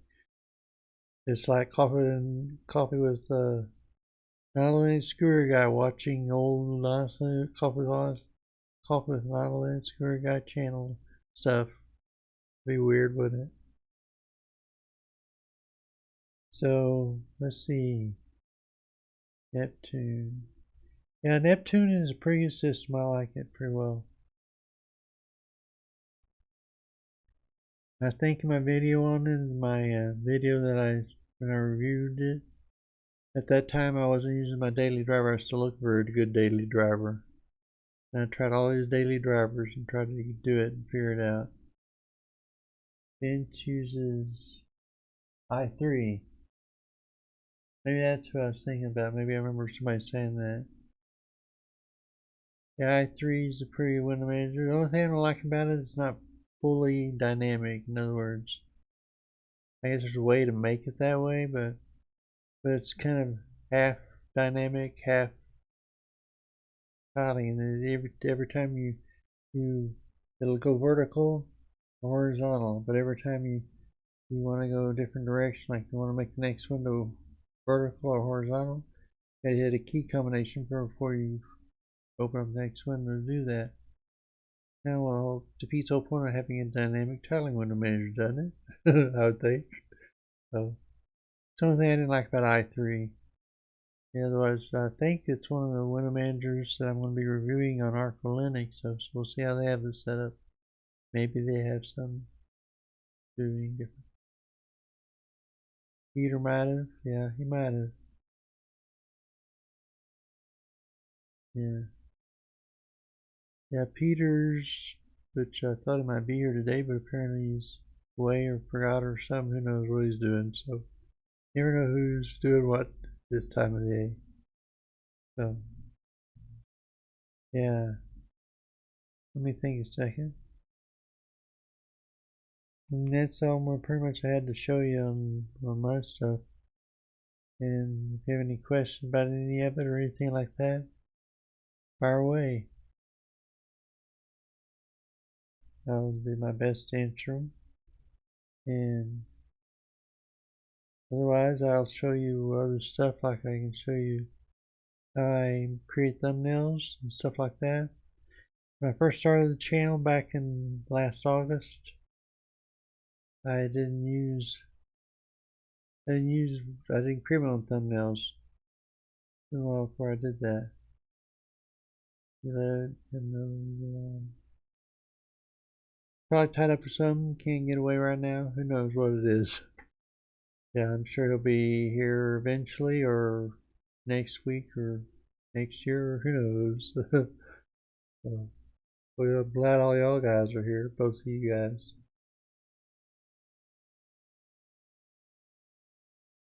It's like coffee with Madeline Skewer guy watching old coffee with Madeline Skewer guy channel stuff. Be weird, wouldn't it? So let's see. Neptune. Yeah, Neptune is a pretty good system. I like it pretty well. I think in my video on it, my video that when I reviewed it, at that time I wasn't using my daily driver. I was still looking for a good daily driver. And I tried all these daily drivers and tried to do it and figure it out. Vince uses i3. Maybe that's what I was thinking about. Maybe I remember somebody saying that. Yeah, i3 is a pretty window manager. The only thing I don't like about it is it's not fully dynamic. In other words, I guess there's a way to make it that way, but it's kind of half dynamic, half tiling. And every time it'll go vertical or horizontal. But every time you want to go a different direction, like you want to make the next window vertical or horizontal, you hit a key combination before you open up the next window to do that. Now, well, defeats the whole point of having a dynamic tiling window manager, doesn't it? I would think. So, it's the only thing I didn't like about i3. Yeah, otherwise, I think it's one of the window managers that I'm going to be reviewing on Arco Linux, so we'll see how they have this set up. Maybe they have some doing different. Peter might have. Yeah, he might have. Yeah. Yeah, Peter's, which I thought he might be here today, but apparently he's away or forgot or something. Who knows what he's doing? So, you never know who's doing what this time of day. So, yeah. Let me think a second. And that's all pretty much I had to show you on my stuff. And if you have any questions about any of it or anything like that, fire away. I'll do my best to answer them. And otherwise, I'll show you other stuff, like I can show you how I create thumbnails and stuff like that. when I first started the channel back in last August, I didn't create my own thumbnails. It's been a while before I did that. Probably tied up or something, can't get away right now. Who knows what it is. Yeah, I'm sure he'll be here eventually, or next week, or next year, or who knows. So, we're glad all y'all guys are here, both of you guys.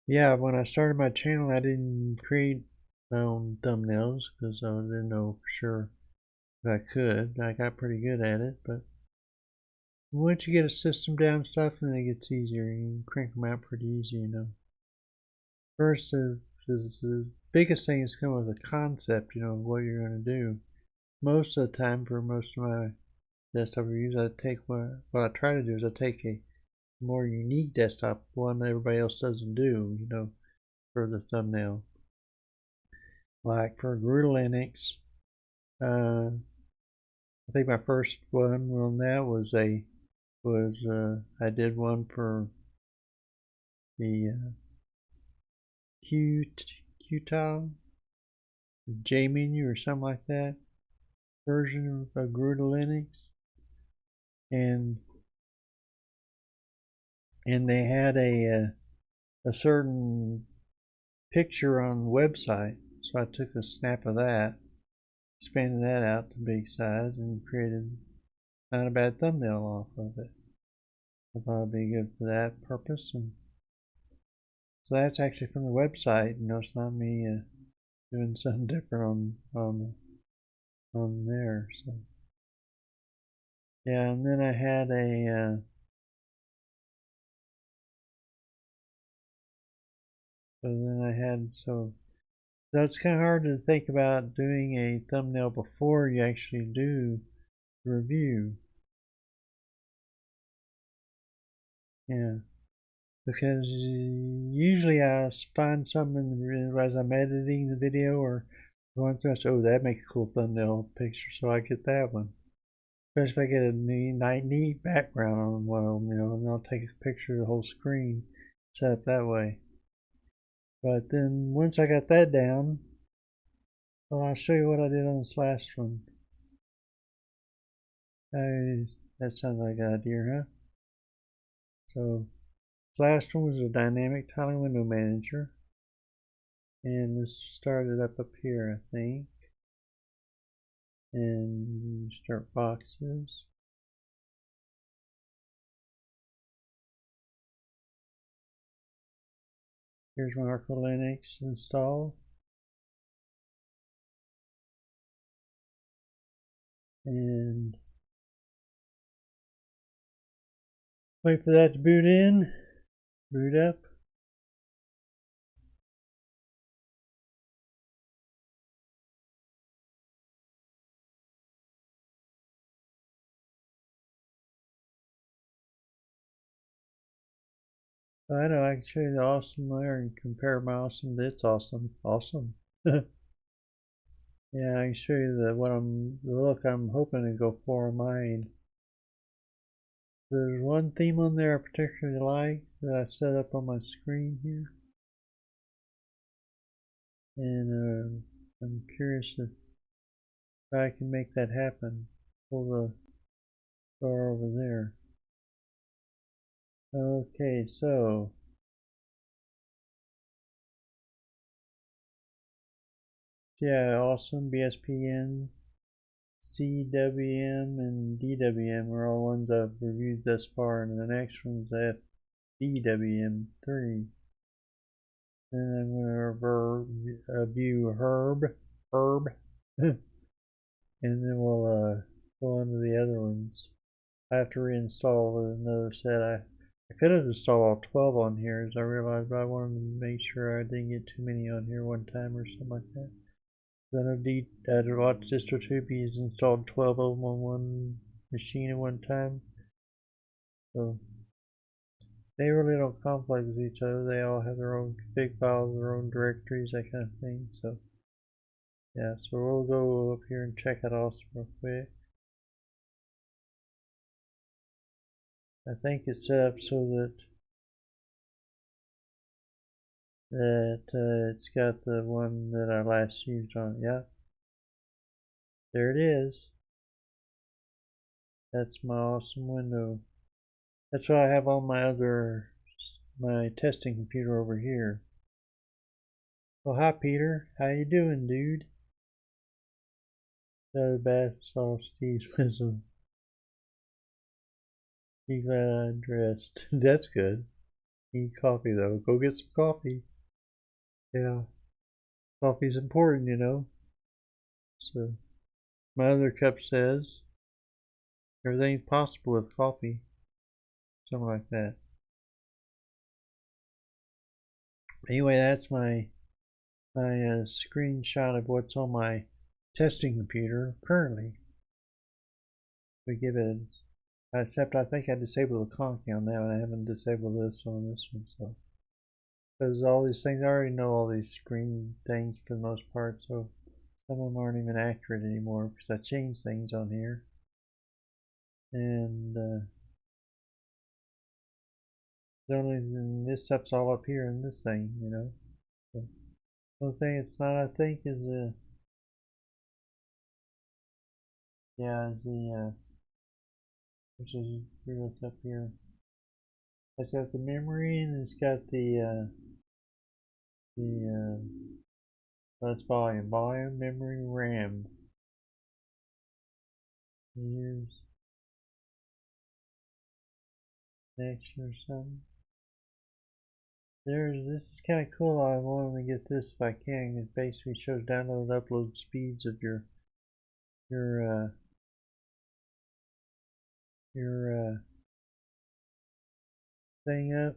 Yeah, when I started my channel, I didn't create my own thumbnails because I didn't know for sure if I could. I got pretty good at it, but once you get a system down and stuff, then it gets easier. You can crank them out pretty easy, you know. First, the biggest thing is come up with a concept, you know, of what you're going to do. Most of the time, for most of my desktop reviews, I take what I try to do is I take a more unique desktop, one that everybody else doesn't do, you know, for the thumbnail. Like for Guru Linux, I think my first one on that was I did one for the Qtile J menu or something like that version of Guru Linux, and they had a certain picture on the website, so I took a snap of that, expanded that out to big size, and created not a bad thumbnail off of it. I thought it'd be good for that purpose, and so that's actually from the website. You know, it's not me doing something different on there. So yeah, and then I had so it's kind of hard to think about doing a thumbnail before you actually do the review. Yeah, because usually I find something as I'm editing the video or going through, I say, oh, that makes a cool thumbnail picture, so I get that one. Especially if I get a neat background on one of them, you know, and I'll take a picture of the whole screen, set up that way. But then once I got that down, well, I'll show you what I did on this last one. That sounds like an idea, huh? So this last one was a dynamic tiling window manager, and this started up here, I think. And start boxes. Here's my Arco Linux installed. And wait for that to boot up. So I know I can show you the awesome there and compare my awesome to its awesome. Awesome. Yeah, I can show you the look I'm hoping to go for on mine. There's one theme on there I particularly like that I set up on my screen here, and I'm curious if I can make that happen. Pull the bar over there. Okay, so yeah, awesome. BSPN, CWM, and DWM are all ones I've reviewed thus far, and the next one's FDWM3. Then I'm going to review Herb, and then we'll go on to the other ones. I have to reinstall with another set. I could have installed all 12 on here, as I realized, but I wanted to make sure I didn't get too many on here one time or something like that. Then a lot of DistroTubies installed 12 of them on one machine at one time. So they really don't conflict with each other. They all have their own config files, their own directories, that kind of thing. So yeah, so we'll go up here and check it out real quick. I think it's set up so that it's got the one that I last used on. Yeah, there it is. That's my awesome window. That's what I have on my testing computer over here. Well, hi Peter, how you doing, dude? The bath saw Steve's wisdom. Be glad I dressed. That's good. Need coffee though. Go get some coffee. Yeah, coffee's important, you know. So my other cup says everything's possible with coffee. Something like that. Anyway, that's my screenshot of what's on my testing computer currently. We give it, except I think I disabled the conch on that one. I haven't disabled this on this one, so because all these things I already know all these screen things for the most part, so some of them aren't even accurate anymore because I changed things on here, and this stuff's all up here in this thing, you know. So the only thing it's not, I think, is which is what's up here. It's got the memory and it's got that's volume, memory, RAM. Here's connection or something. This is kind of cool. I want to get this if I can. It basically shows download and upload speeds of your thing up.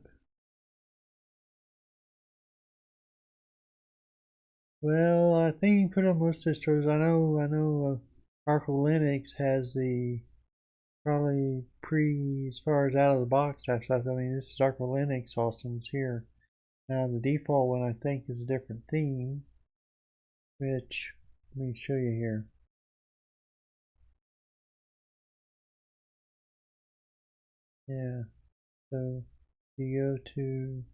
Well, I think you can put on most distros. I know Arco Linux has the probably as far as out of the box type stuff. I mean, this is Arco Linux awesomes here. Now the default one I think is a different theme, which let me show you here. Yeah, so you go to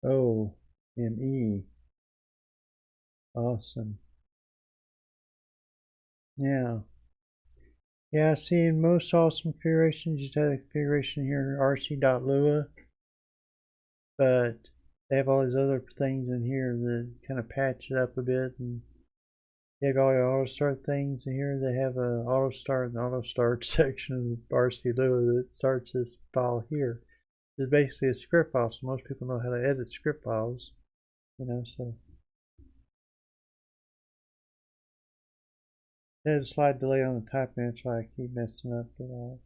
OME. Awesome. Now, yeah, see in most awesome configurations, you just have the configuration here rc.lua, but they have all these other things in here that kind of patch it up a bit, and you have all your auto start things in here. They have a auto start and auto start section of RC Lua that starts this file here. It's basically a script file, so most people know how to edit script files, you know. So there's a slide delay on the typing, that's why I keep messing up it all.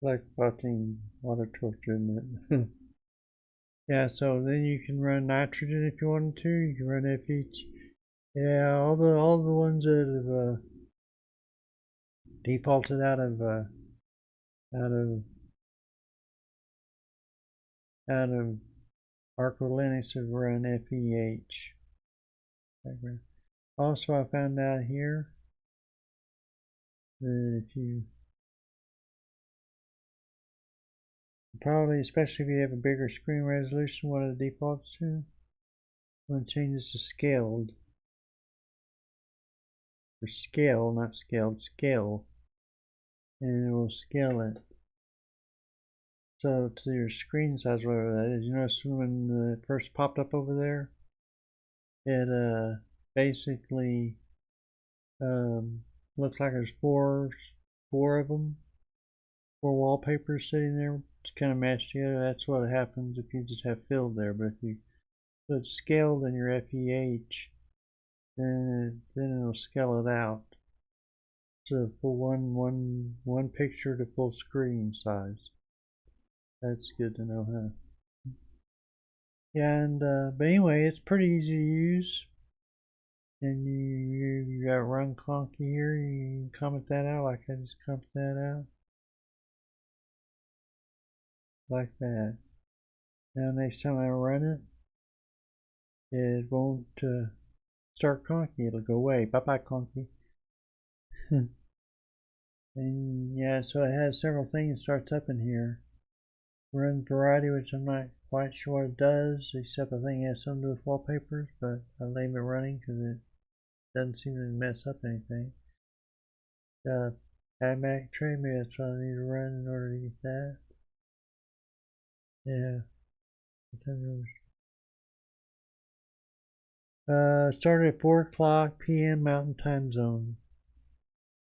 Like watching water torture, isn't it? Yeah, so then you can run nitrogen if you wanted to. You can run FH. Yeah, all the ones that have defaulted out of out of Arco Linux have run FEH. Also, I found out here that if you probably, especially if you have a bigger screen resolution, one of the defaults to, one changes to scaled. Or scale, not scaled, scale. And it will scale it. So to your screen size, whatever that is. You notice when it first popped up over there, it basically looks like there's four of them, four wallpapers sitting there kind of matched together. That's what happens if you just have filled there. But if you put scaled in your FEH, then it'll scale it out to full one picture to full screen size. That's good to know, huh? Yeah, and but anyway, it's pretty easy to use. And you got run conky here. You can comment that out like I just commented that out, like that. Now next time I run it won't start conky. It'll go away. Bye bye conky. And yeah, so it has several things starts up in here. Run variety, which I'm not quite sure what it does, except I think it has something to do with wallpapers, but I leave it running because it doesn't seem to mess up anything. Add back tray, maybe that's what I need to run in order to get that. Yeah. Started at 4 o'clock p.m. Mountain Time Zone.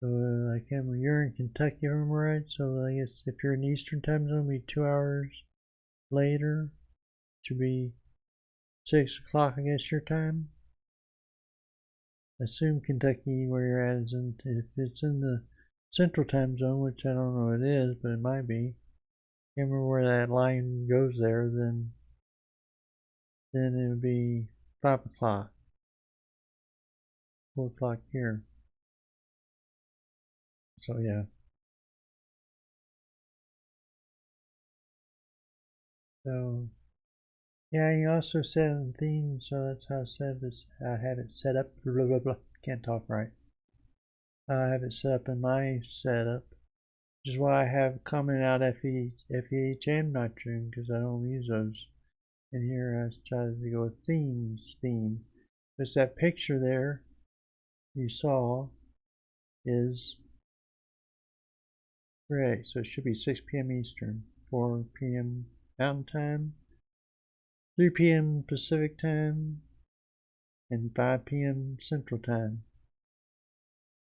So you're in Kentucky, if I'm right. So I guess if you're in Eastern Time Zone, it'll be 2 hours later. Should be 6 o'clock, I guess, your time. Assume Kentucky, where you're at, is in. If it's in the Central Time Zone, which I don't know what it is, but it might be. Can't remember where that line goes there. Then it would be 5 o'clock. 4 o'clock here. So yeah. So yeah, you also set in themes, so that's how I have it set up. Blah blah blah. Can't talk right. I have it set up in my setup, which is why I have commented out FEH and nitrogen because I don't use those. And here I try to go with themes. There's that picture there you saw is correct, so it should be 6 p.m. Eastern, 4 p.m. Mountain Time, 3 p.m. Pacific Time, and 5 p.m. Central Time.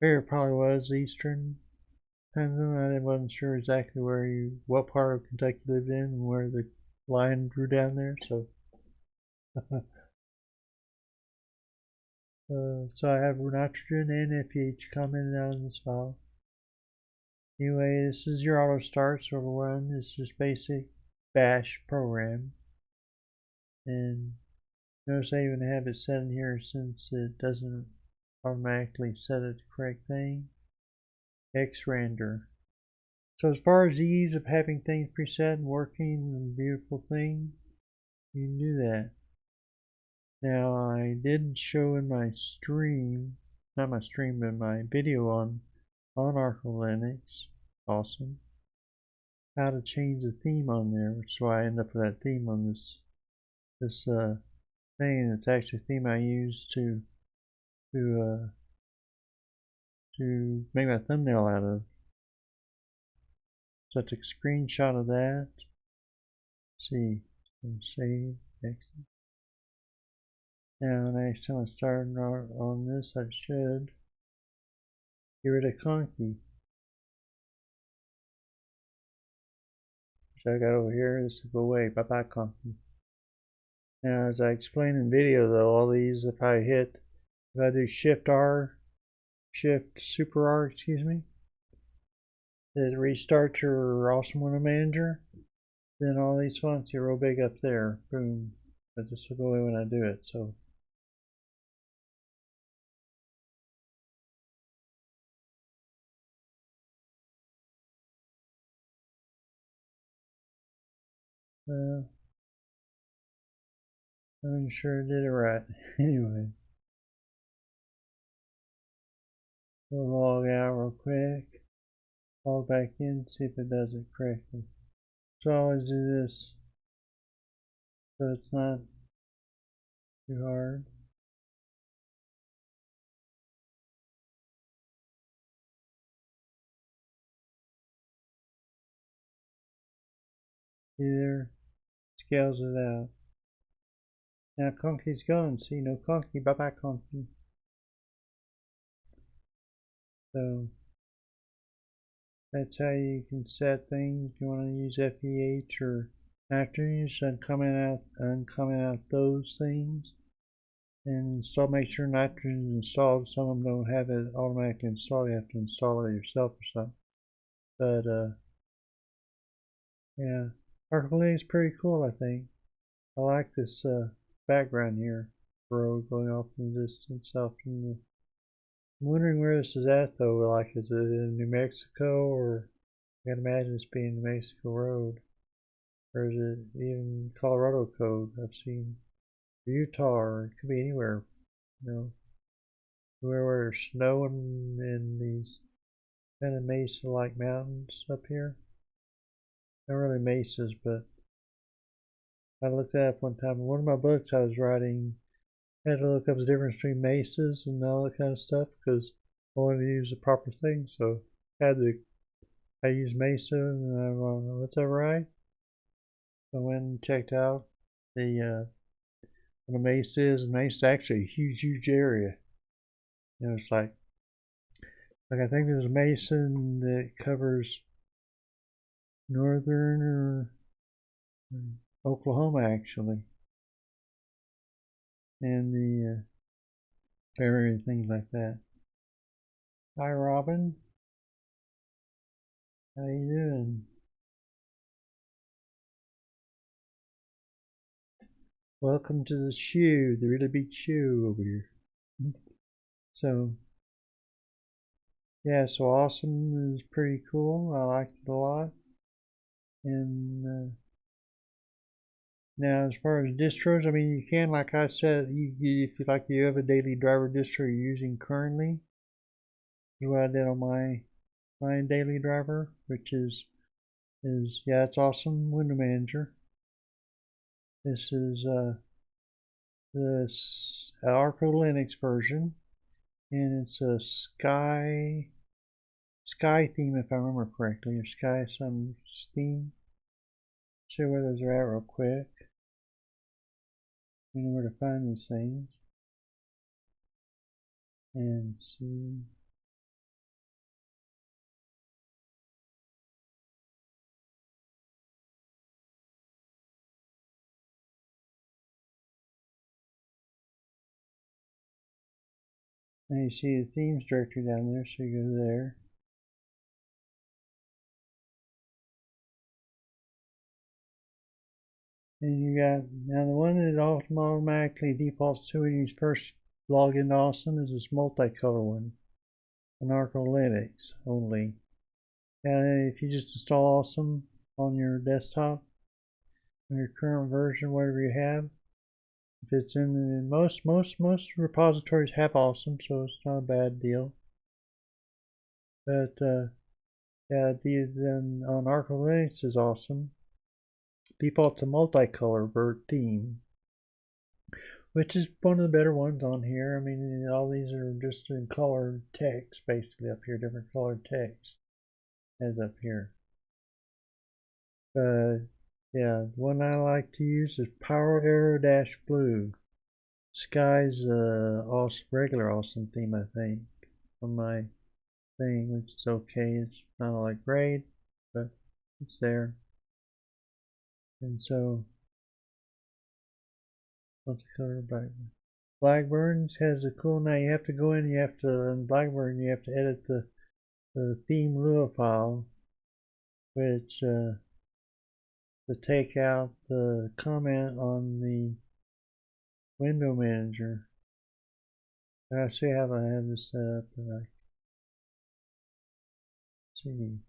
Here probably was Eastern Time Zone. I wasn't sure exactly what part of Kentucky you lived in and where the line drew down there, so. So I have nitrogen and FEH commented out in this file. Anyway, this is your auto start, so it'll run. It's just basic bash program. And notice I even have it set in here since it doesn't automatically set it the correct thing. X-render. So as far as the ease of having things preset and working and beautiful thing, you can do that. Now I didn't show in my stream, not my stream, but my video on Arco Linux, awesome, how to change the theme on there, which is why I end up with that theme on this thing. It's actually a theme I use to make my thumbnail out of. So I took a screenshot of that. Let's see, save, exit. Now next time I start on this, I should get rid of conky. Which I got over here. This will go away. Bye bye conky. Now as I explained in video though, all these if I do Shift Super R, excuse me, it restarts your Awesome Window Manager. Then all these fonts get real big up there. Boom. But this will go away when I do it. So I'm sure I did it right. Anyway, we'll log out real quick. Log back in, see if it does it correctly. So I always do this so it's not too hard. Either scales it out. Now conky's gone. See, no conky. Bye bye conky. So that's how you can set things. If you want to use FEH or nitrogen, just uncomment out those things. And make sure nitrogen is installed. Some of them don't have it automatically installed. You have to install it yourself or something. But yeah. Arcola is pretty cool, I think. I like this background here. Road going off in the distance off in the. I'm wondering where this is at though. Like, is it in New Mexico, or I can imagine this being New Mexico Road, or is it even Colorado code? I've seen Utah, or it could be anywhere. You know, where there's snow in these kind of mesa-like mountains up here. Not really mesas, but I looked that up one time. In one of my books I was writing, I had to look up the difference between mesas and all that kind of stuff because I wanted to use the proper thing. So I used mesa, and I went, what's that right? I went and checked out the what a mesa is. And mesa is actually a huge, huge area. You know, it's like I think there's a mesa that covers northern or Oklahoma actually, and the area and things like that. Hi, Robin. How you doing? Welcome to the shoe, the really big shoe over here. So, yeah, so Awesome is pretty cool. I liked it a lot. And now, as far as distros, I mean, you can, like I said, if you have a daily driver distro you're using currently, is what I did on my daily driver, which is yeah, it's Awesome Window Manager. This is the Arco Linux version, and it's a sky theme, if I remember correctly, or sky some theme. See where those are at real quick. You know where to find these things. And see. And you see the themes directory down there, so you go there. And you got, now the one that automatically defaults to when you first log into Awesome is this multicolor one, an Arco Linux only. And if you just install Awesome on your desktop, on your current version, whatever you have, if it's in the most repositories have Awesome, so it's not a bad deal. But yeah, then on Arco Linux is Awesome. Default to multicolor theme, which is one of the better ones on here. I mean, all these are just in colored text, basically up here, different colored text as up here. Yeah, the one I like to use is Power Arrow Dash Blue. Sky's awesome, regular Awesome theme, I think, on my thing, which is okay. It's not like great, but it's there. And so, what's the color Blackburn? Blackburn has a cool now. You have to go in. You have to in Blackburn. You have to edit the theme Lua file, which to take out the comment on the window manager. I see how I have this set up. But I see.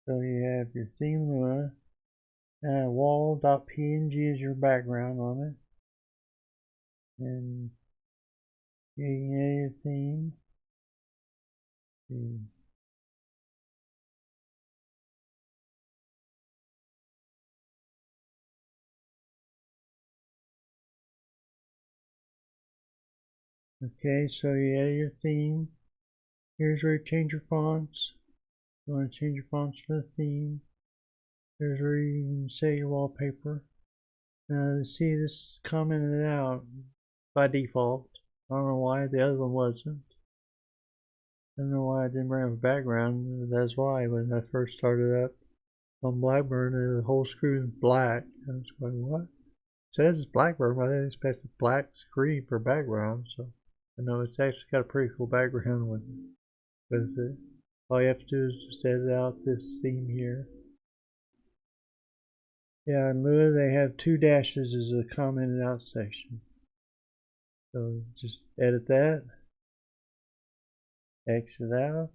So you have your theme Lua. Wall.png is your background on it. And you can edit your theme. Okay, so you edit your theme. Here's where you change your fonts. You want to change your fonts to the theme. There's where you can set your wallpaper. Now, see, this is commented out by default. I don't know why the other one wasn't. I don't know why I didn't bring up a background. That's why when I first started up on Blackburn, the whole screen is black. I was going, what? It says it's Blackburn, but I didn't expect a black screen for background. So I know it's actually got a pretty cool background with it. All you have to do is just edit out this theme here. Yeah, in Lua they have 2 dashes as a commented out section. So just edit that, exit out,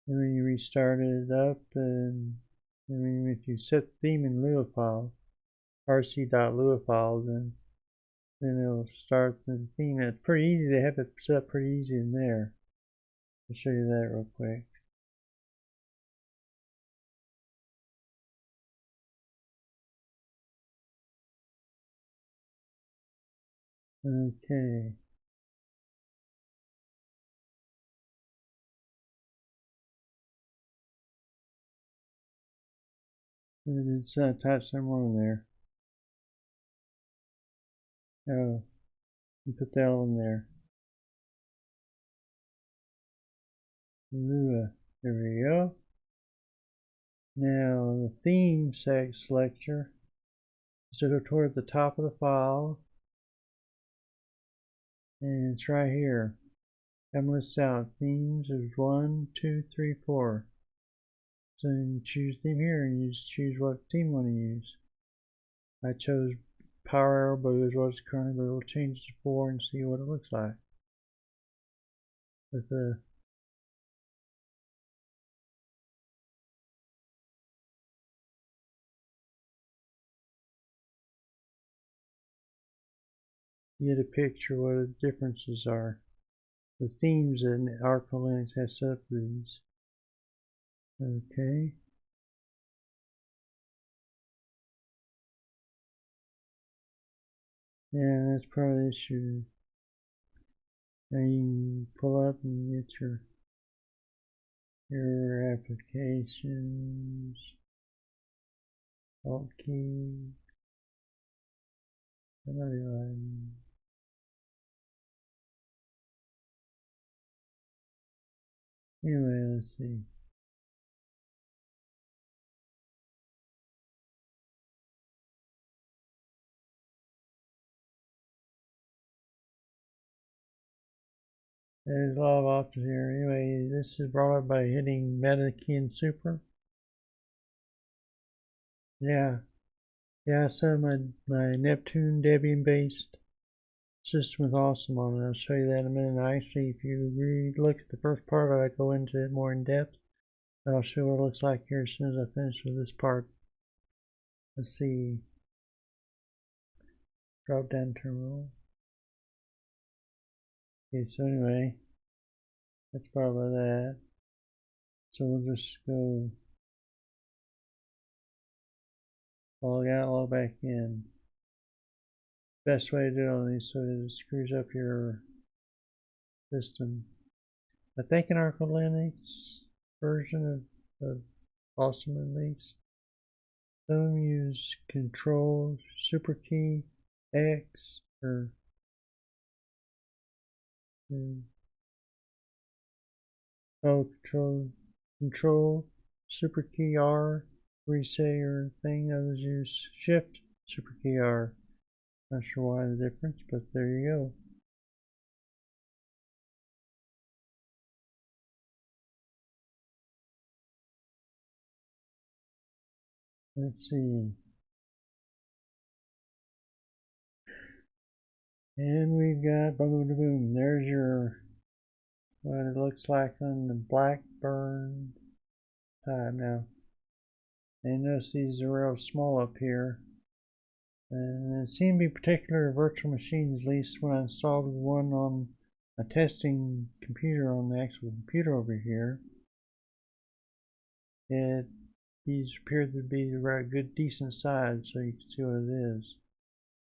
and then you restart it up, and if you set the theme in Lua file, rc.lua file, then it'll start the theme. It's pretty easy. They have it set up pretty easy in there. I'll show you that real quick. Okay. It's type somewhere in there. Oh, you put that all in there. Lua. There we go. Now the theme selector. So go toward the top of the file, and it's right here. I'm list out themes. There's 1, 2, 3, 4. So you choose theme here, and you just choose what theme you want to use. I chose Power Arrow Blue is what it's currently, but we'll change it to 4 and see what it looks like. With the you get a picture what the differences are. The themes in Arco Linux has set up for these. Okay. Yeah, that's part of the issue. Now you can pull up and get your applications, Alt key. Anyway, let's see. There's a lot of options here. Anyway, this is brought up by hitting Meta key and Super. Yeah, I set my Neptune Debian based system with Awesome on it. I'll show you that in a minute. Actually, if you look at the first part of it, I go into it more in depth. I'll show what it looks like here as soon as I finish with this part. Let's see. Drop down terminal. Okay, so anyway, that's probably that. So we'll just go log out, log back in. Best way to do it on these so it screws up your system. I think an Arco Linux version of Awesome at least. Some use Control Super Key X or Control Super Key R reset your thing. Others use Shift Super Key R. Not sure why the difference, but there you go. Let's see. And we've got boom, boom, boom. There's your what it looks like on the Blackburn time now. And notice these are real small up here. And it seemed to be particular to virtual machines, at least when I installed one on a testing computer on the actual computer over here. These appear to be the right good decent size, so you can see what it is.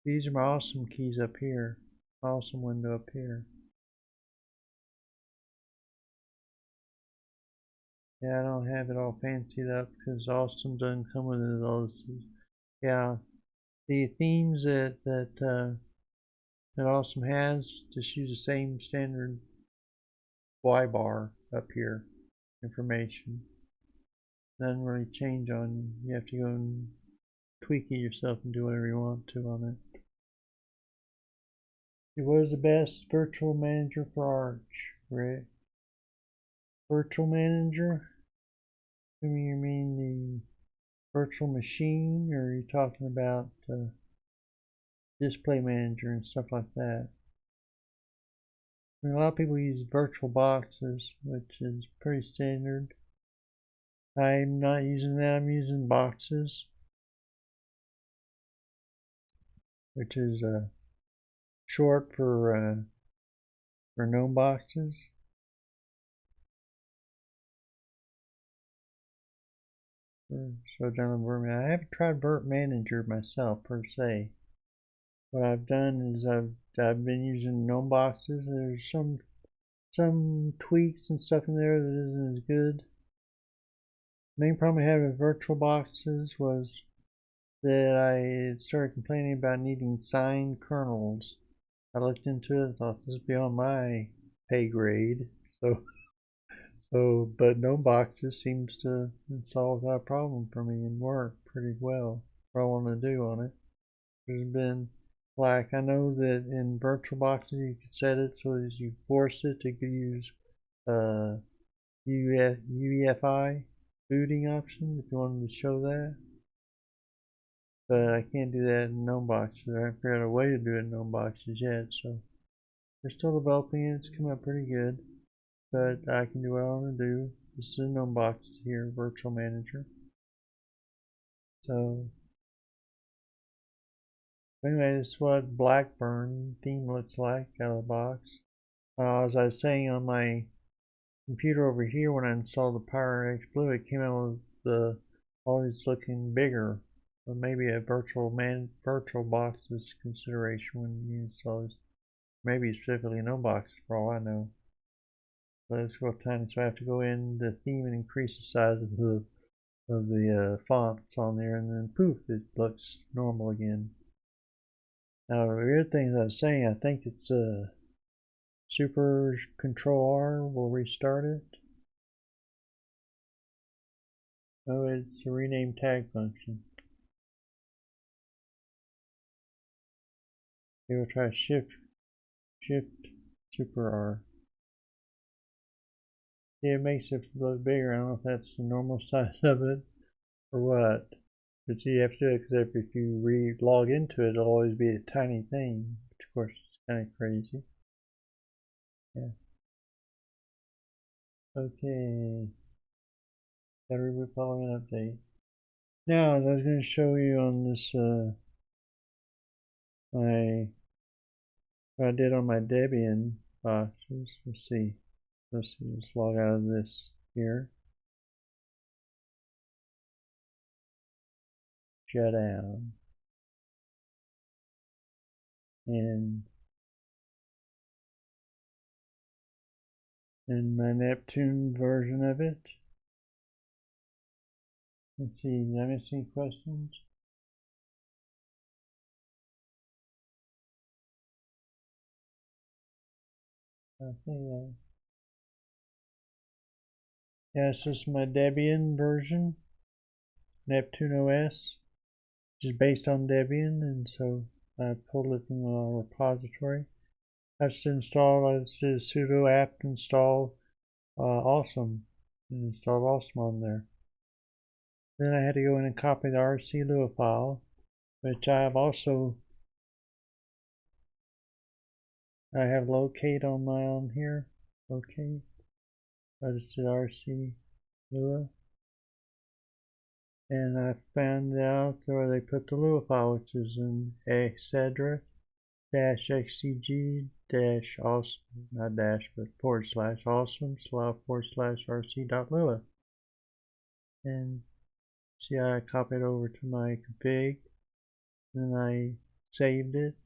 These are my Awesome keys up here. Awesome window up here. Yeah, I don't have it all fancied up because Awesome doesn't come with those. Yeah, the themes that Awesome has just use the same standard Y bar up here information. Doesn't really change on. You have to go and tweak it yourself and do whatever you want to on it. What is the best virtual manager for Arch, Rick? Virtual manager? You mean the virtual machine, or are you talking about display manager and stuff like that? I mean, a lot of people use virtual boxes, which is pretty standard. I'm not using that. I'm using boxes, which is short for gnome boxes. So John Vermin. I haven't tried Vert Manager myself per se. What I've done is I've been using gnome boxes. There's some tweaks and stuff in there that isn't as good. The main problem I had with virtual boxes was that I started complaining about needing signed kernels. I looked into it, thought this is beyond my pay grade. But gnome boxes seems to solve that problem for me and work pretty well. What I want to do on it. There's been like I know that in virtual boxes you can set it so as you force it to use UEFI booting option if you wanted to show that. But I can't do that in gnome boxes. I haven't figured out a way to do it in gnome boxes yet, so they're still developing it. It's come out pretty good. But I can do what I want to do. This is a gnome box here, virtual manager. So anyway, this is what Blackburn theme looks like out of the box. As I was saying, on my computer over here, when I installed the PowerX Blue, it came out with all these looking bigger. But maybe a virtual box is consideration when you install this. Maybe specifically no box for all I know. But it's real tiny, so I have to go in the theme and increase the size of the fonts on there, and then poof, it looks normal again. Now the weird thing I was saying, I think it's Super Control R will restart it. Oh, it's a rename tag function. Okay, we'll try Shift Super R. Yeah, it makes it look bigger. I don't know if that's the normal size of it or what. But you have to do it because if you log into it, it'll always be a tiny thing, which of course is kind of crazy. Yeah. Okay. Gotta reboot following an update. Now, as I was going to show you on this, what I did on my Debian boxes. Let's see. Let's log out of this here. Shut down. And in my Neptune version of it. Let's see, did I miss any questions? I think yeah, this is my Debian version, Neptune OS, which is based on Debian, and so I pulled it from a repository. I just installed, I just did sudo apt install awesome, and installed awesome on there. Then I had to go in and copy the RC Lua file, which I have also, I have locate on my own here, locate. I just did RC Lua. And I found out where they put the Lua file, which is in etc xcg awesome, not dash, but / awesome / rc.lua. And see, I copied over to my config, then I saved it,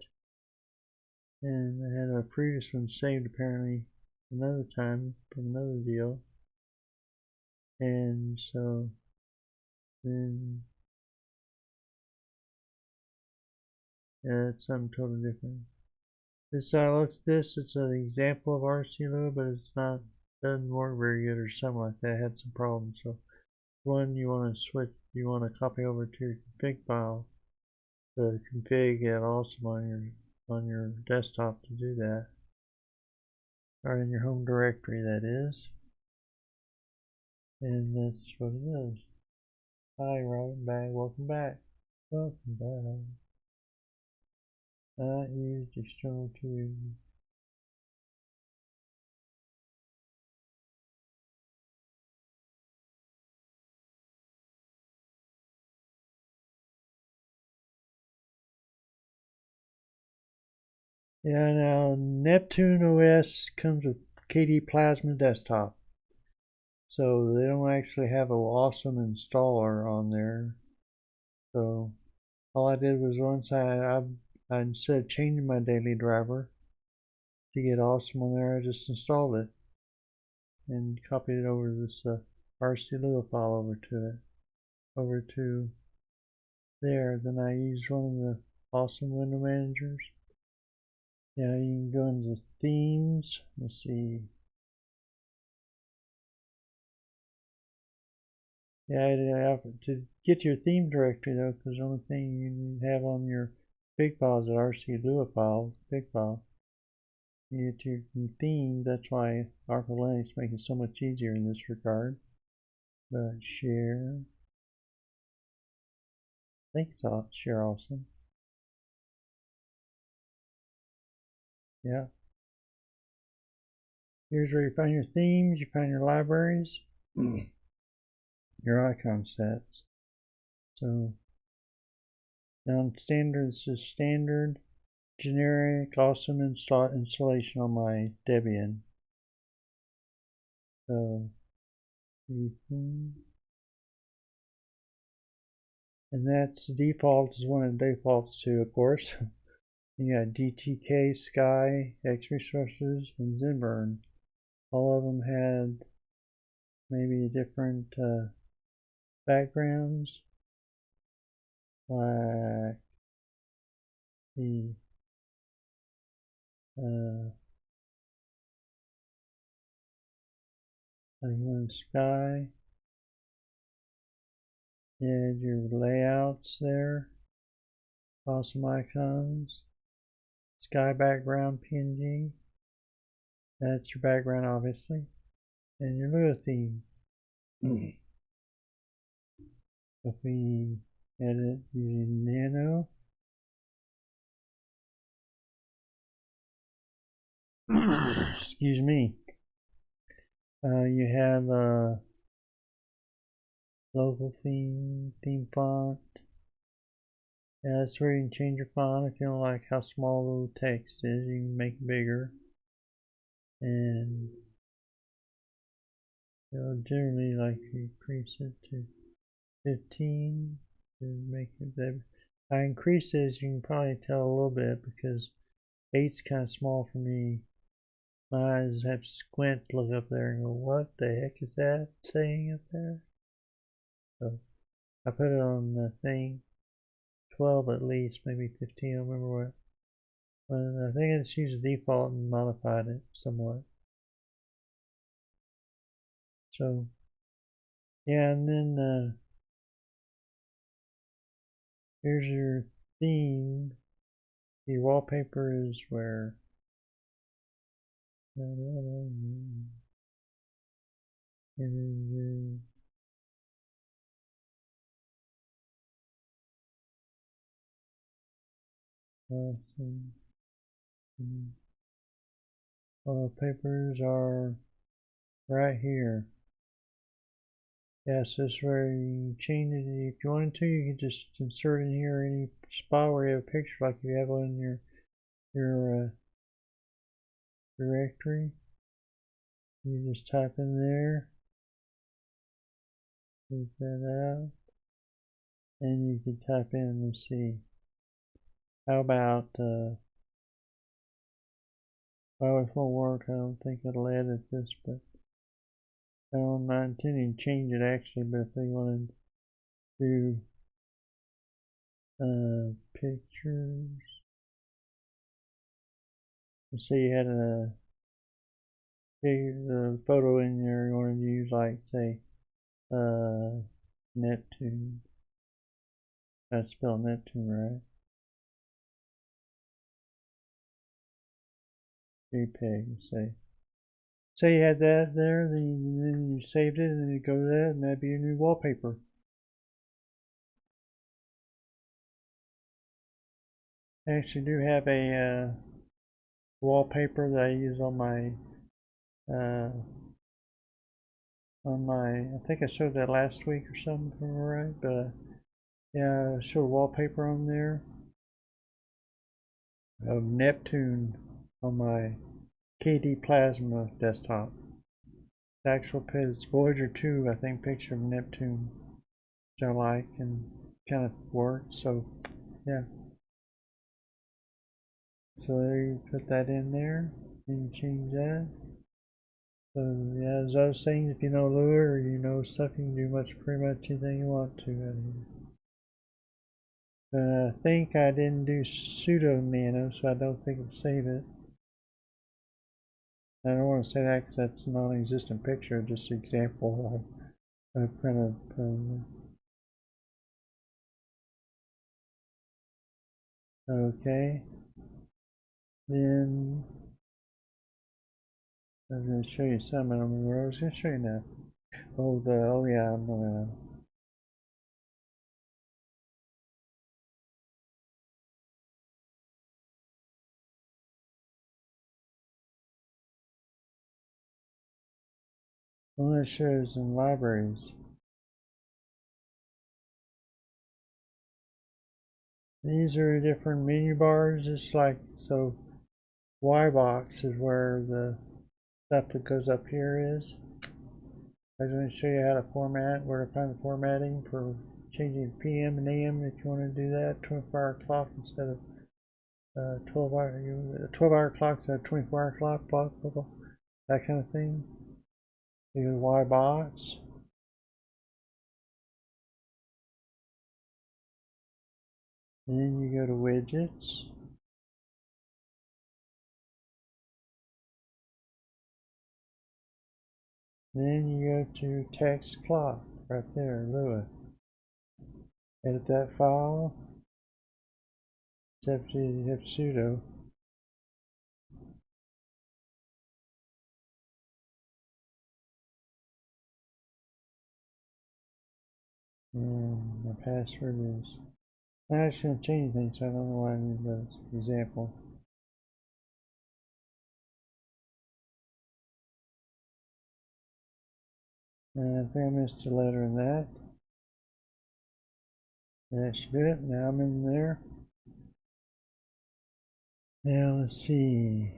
and I had a previous one saved apparently another time from another deal, and so then yeah, it's something totally different. This it's an example of RC Lua, but it's not, doesn't work very good or something like that. I had some problems. So one, you want to switch, you want to copy over to your config file, the config and awesome on your on your desktop to do that, or in your home directory, that is. And that's what it is. Hi, Robin, back. Welcome back. Welcome back. Not used external tools. Yeah, now Neptune OS comes with KD Plasma Desktop. So they don't actually have an awesome installer on there. So all I did was once I instead of changing my daily driver to get awesome on there, I just installed it and copied it over this RC Lua file over to there. Then I used one of the awesome window managers. Yeah, you can go into themes. Let's see. Yeah, to get your theme directory though, because the only thing you have on your big file is the RC Lua file, big file. You get your theme. That's why Arca Linux makes it so much easier in this regard. But share. Thanks, share awesome. Yeah. Here's where you find your themes, you find your libraries, your icon sets. So now standard, this is standard, generic, awesome installation on my Debian. So, and that's default is one of the defaults too, of course. You got DTK, Sky, X Resources, and Zenburn. All of them had maybe different backgrounds, like the Sky. You had your layouts there, awesome icons, Sky background PNG. That's your background, obviously, and your Lua theme. If we edit using Nano, excuse me, you have a local theme font. Yeah, that's where you can change your font. If you don't like how small the text is, you can make it bigger. And generally like to increase it to 15 to make it better. I increase it, as you can probably tell a little bit, because 8's kind of small for me. My eyes have to squint, look up there and go, what the heck is that saying up there? So I put it on the thing, 12 at least, maybe 15, I don't remember what. But I think I just used the default and modified it somewhat. So, yeah, and then here's your theme. The wallpaper is where images. Awesome. Wallpapers are right here. Yes, this is where you change it. If you wanted to, you can just insert in here any spot where you have a picture, like you have one in your directory. You just type in there, take that out, and you can type in. Let's see. How about well, it won't work. I don't think it'll edit this, but I'm not intending to change it actually. But if they wanted to do pictures. Let's say you had a photo in there you wanted to use, like say Neptune. I spelled Neptune right. JPEG, say you had that there, then you saved it, and you go to that, and that'd be your new wallpaper. I actually do have a wallpaper that I use on my I think I showed that last week or something, if I'm right, but yeah, I showed wallpaper on there of Neptune on my KD Plasma desktop. The actual it's Voyager 2, I think, picture of Neptune, which I like and kind of works. So yeah, so there you put that in there and you change that. So yeah, as I was saying, if you know Lure or you know stuff, you can do pretty much anything you want to. I think I didn't do pseudo nano, so I don't think it'll save it. I don't want to say that because that's a non-existent picture, just an example I printed. Okay, then I'm going to show you some. I don't remember what I was going to show you now. Oh yeah, I'm gonna. I want to show you some libraries. These are different menu bars, just like so. Y box is where the stuff that goes up here is. I'm going to show you how to format, where to find the formatting for changing PM and AM if you want to do that. 24-hour clock instead of 12-hour clock instead of 24-hour clock, blah, blah, blah, that kind of thing. You go to Y box. Then you go to widgets. Then you go to text clock right there, Lua. Edit that file. Except you have sudo. And my password is. I'm actually going to change things, so I don't know why I need those. For example. And I think I missed a letter in that. That should do it. Now I'm in there. Now let's see.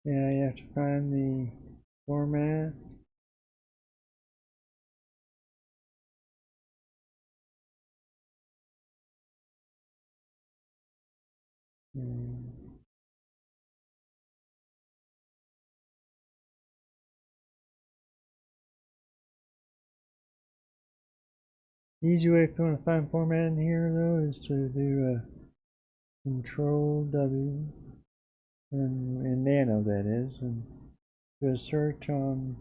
Yeah, you have to find the format. Easy way if you want to find format in here though is to do a Control W and nano, that is, and do a search on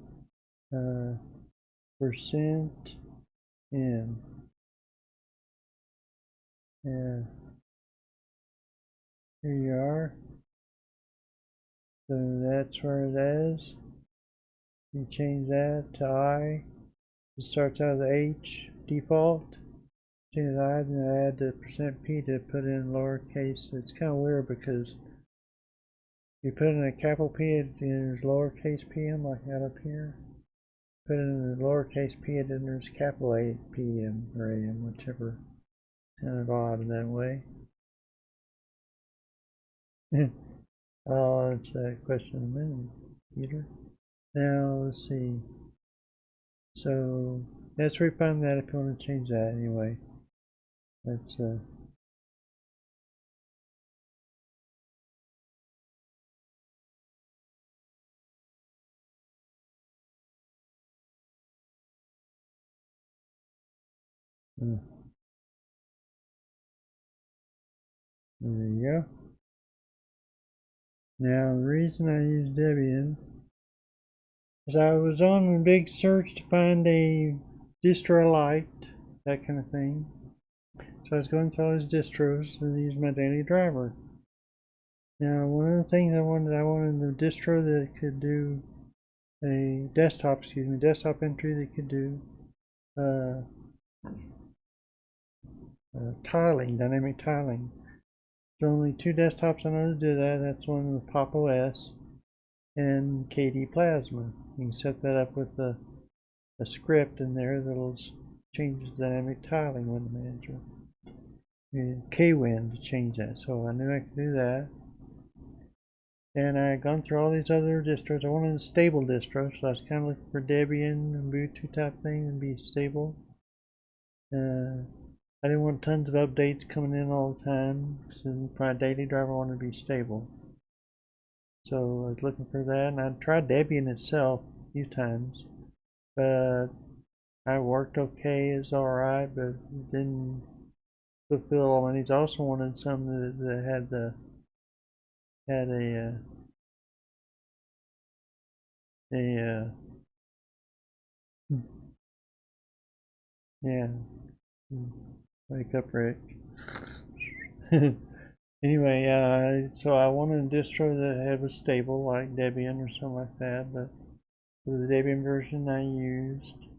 %n. Yeah, here you are. So that's where it is. You change that to I. It starts out with H default. Change I, and I add the %p to put in lowercase. It's kind of weird because you put in a capital P, there's lowercase pm like that up here. Put in the lowercase p, and then there's capital A pm or am, whichever. Kind of odd in that way. Oh, that's a question of a minute, Peter. Now let's see. So let's refine that if you want to change that anyway. That's there you go. Now the reason I use Debian is I was on a big search to find a distro I liked, that kind of thing. So I was going through all these distros and use my daily driver. Now, one of the things I wanted a distro that could do a desktop entry that could do uh, tiling, dynamic tiling. There's only two desktops I know to do that. That's one with Pop! OS and KD Plasma. You can set that up with a script in there that'll change the dynamic tiling window manager. KWin to change that. So I knew I could do that. And I had gone through all these other distros. I wanted a stable distro, so I was kind of looking for Debian and Ubuntu type thing and be stable. I didn't want tons of updates coming in all the time. So for my daily driver, I wanted to be stable. So I was looking for that, and I tried Debian itself a few times, but I worked okay, it's alright, but it didn't fulfill all my needs. I also wanted some that had a yeah, wake up, Rick. Anyway, so I wanted a distro that was stable, like Debian or something like that, but the Debian version I used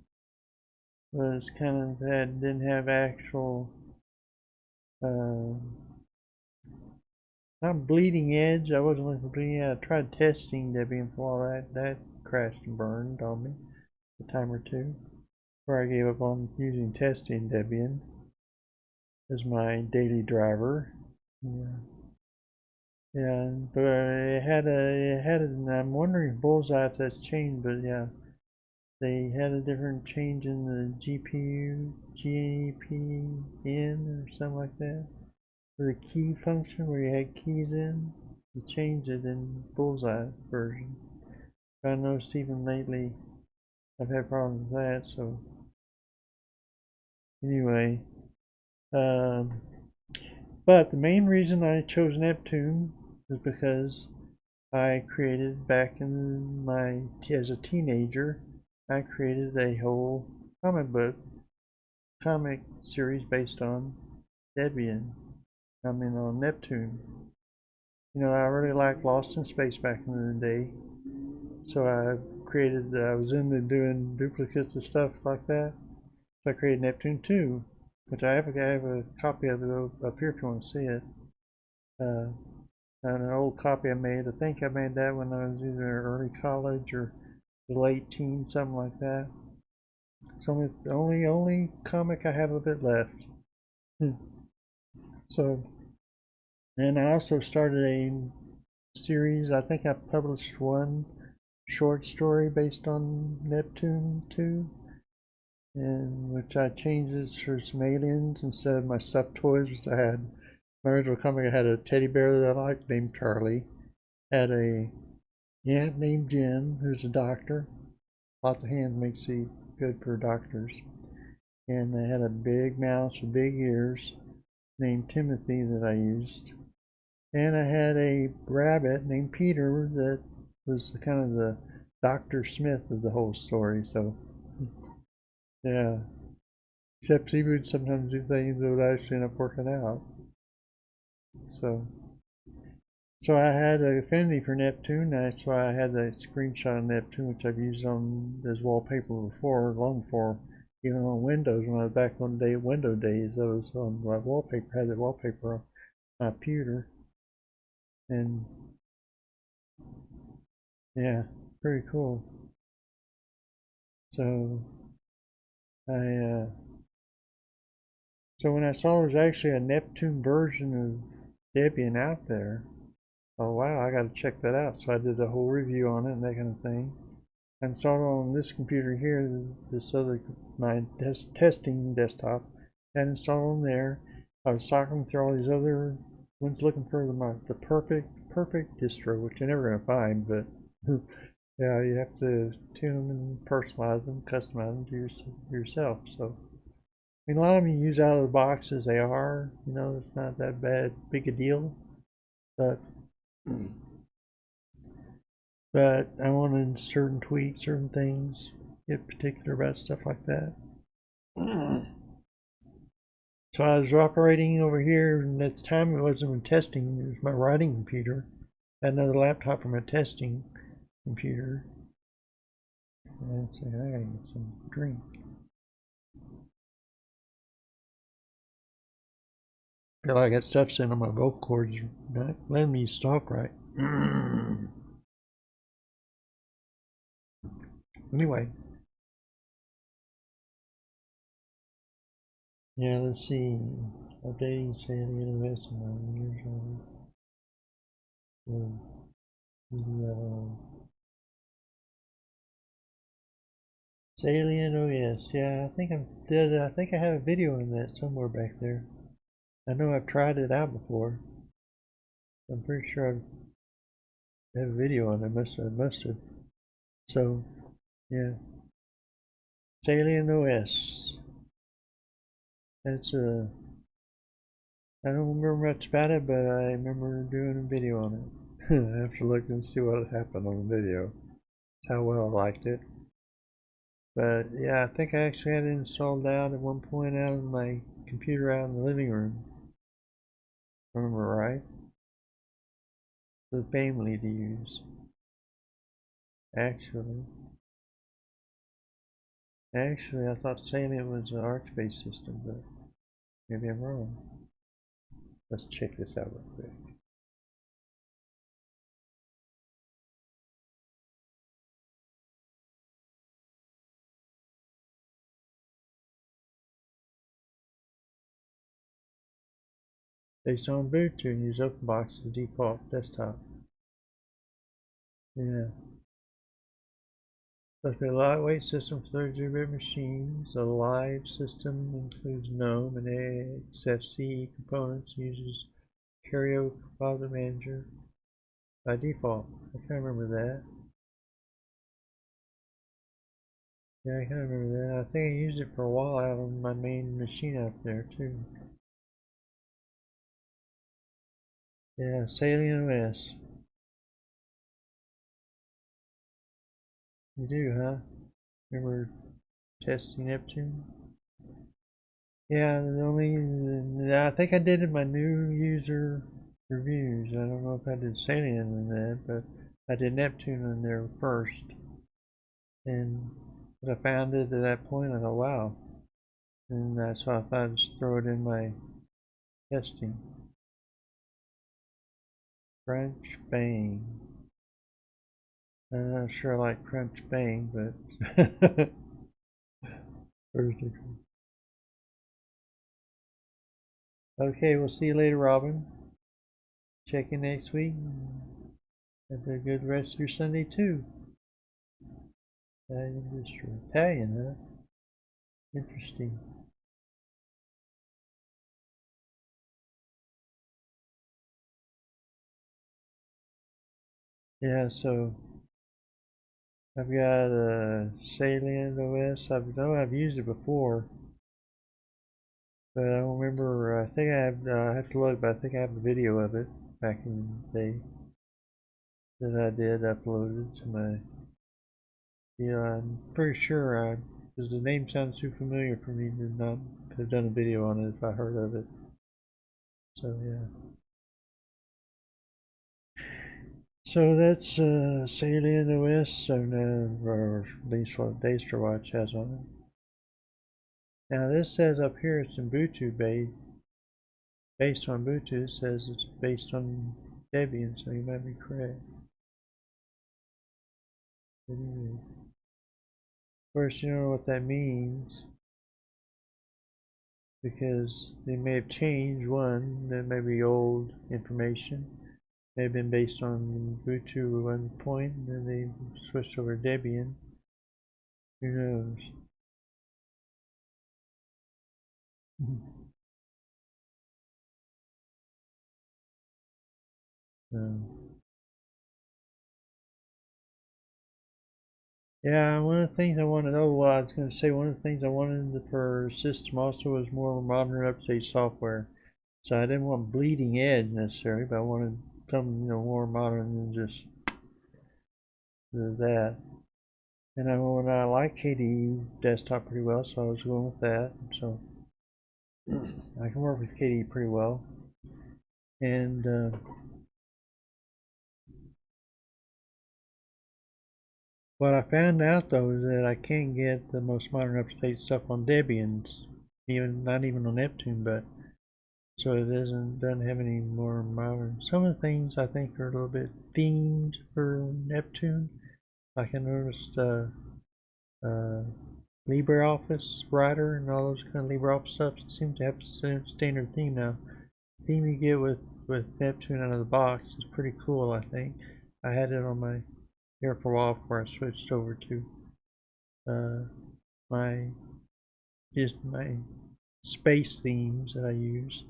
was kind of didn't have actual not bleeding edge. I wasn't looking for bleeding edge. I tried testing Debian for all that crashed and burned on me a time or two, where I gave up on using testing Debian as my daily driver. Yeah, but it had and I'm wondering if Bullseye if that's changed, but yeah, they had a different change in the GPU, GPN or something like that. For the key function where you had keys in, they changed it in Bullseye version. But I noticed even lately I've had problems with that, so anyway. But the main reason I chose Neptune is because I created back in as a teenager, I created a whole comic series based on Debian. On Neptune. I really liked Lost in Space back in the day, so I was into doing duplicates of stuff like that. So I created Neptune 2, which I have a copy of it up here if you want to see it. An old copy I made. I think I made that when I was either early college or late teen, something like that. It's the only comic I have of it left. So, and I also started a series. I think I published one short story based on Neptune 2, in which I changed it for some aliens instead of my stuffed toys, which I had. My original comic, I had a teddy bear that I liked named Charlie. Had a ant named Jim, who's a doctor. Lots of hands makes you good for doctors. And I had a big mouse with big ears named Timothy that I used. And I had a rabbit named Peter that was kind of the Dr. Smith of the whole story. So, yeah. Except he would sometimes do things that would actually end up working out. So I had an affinity for Neptune. That's why I had that screenshot of Neptune, which I've used on as wallpaper before, long before, even on Windows. When I was back on Windows days, I was on my wallpaper, had that wallpaper on my computer, and yeah, pretty cool. So so when I saw there was actually a Neptune version of Debian out there, oh wow, I got to check that out. So I did a whole review on it and that kind of thing. I installed it on this computer here, my testing desktop, and installed on there. I was talking through all these other ones, looking for the perfect distro, which you're never gonna find, but yeah, you have to tune them and personalize them, customize them to yourself. So, a lot of them you use out of the box as they are. It's not that big a deal, but I wanted certain tweaks, certain things, get particular about stuff like that. So I was operating over here, and at the time it wasn't testing, it was my writing computer. another laptop from a testing computer. And say, I gotta get some drink. I feel like I got stuff sitting on my vocal cords, not letting me stop right. Anyway. Yeah, let's see. Updating Sally investment on Salient OS. Yeah, I think I think I have a video on that somewhere back there. I know I've tried it out before. I'm pretty sure I have a video on it. Must have. So, yeah. Salient OS. It's a. I don't remember much about it, but I remember doing a video on it. I have to look and see what happened on the video. How well I liked it. But yeah, I think I actually had it installed out at one point out of my computer out in the living room. Remember right? For the family to use. Actually, I thought Salient was an Arch-based system, but maybe I'm wrong. Let's check this out real quick. Based on Ubuntu and use OpenBox as default desktop. Yeah. Supposed to be a lightweight system for 32-bit machines. The live system includes GNOME and XFCE components. Uses Karaoke Composite Manager by default. I can't remember that. Yeah, I can't remember that. I think I used it for a while out on my main machine out there too. Yeah, Salient OS. You do, huh? Remember testing Neptune? Yeah, I think I did in my new user reviews. I don't know if I did Salient in that, but I did Neptune in there first. And I found it at that point, I thought, wow. And so I thought I'd just throw it in my testing. Crunch Bang. I'm not sure I like Crunch Bang, but okay, we'll see you later, Robin. Check in next week. Have a good rest of your Sunday too. Italian, huh? Interesting. Yeah, so I've got a Salient OS. I've used it before, but I don't remember. I think I have to look, but I think I have a video of it back in the day that I did upload it to my. Yeah, I'm pretty sure because the name sounds too familiar for me to not have done a video on it if I heard of it. So yeah. So that's Salient OS, so now, or at least what Watch has on it. Now this says up here it's Ubuntu based on Ubuntu. It says it's based on Debian, so you might be correct. Of course, you don't know what that means because they may have changed one. That may be old information. May have been based on Ubuntu at one point, and then they switched over to Debian. Who knows? Yeah, one of the things I wanted, oh, well, I was going to say one of the things I wanted for system also was more modern update software. So I didn't want bleeding edge necessarily, but I wanted something more modern than just that. And I like KDE desktop pretty well, so I was going with that. So I can work with KDE pretty well. And What I found out though is that I can't get the most modern up-to-date stuff on Debian's, even not even on Neptune, but so it doesn't have any more modern. Some of the things I think are a little bit themed for Neptune. Like I noticed uh, LibreOffice Writer and all those kind of LibreOffice stuff seem to have the standard theme now. The theme you get with Neptune out of the box is pretty cool, I think. I had it on my here for a while before I switched over to uh, my just my space themes that I use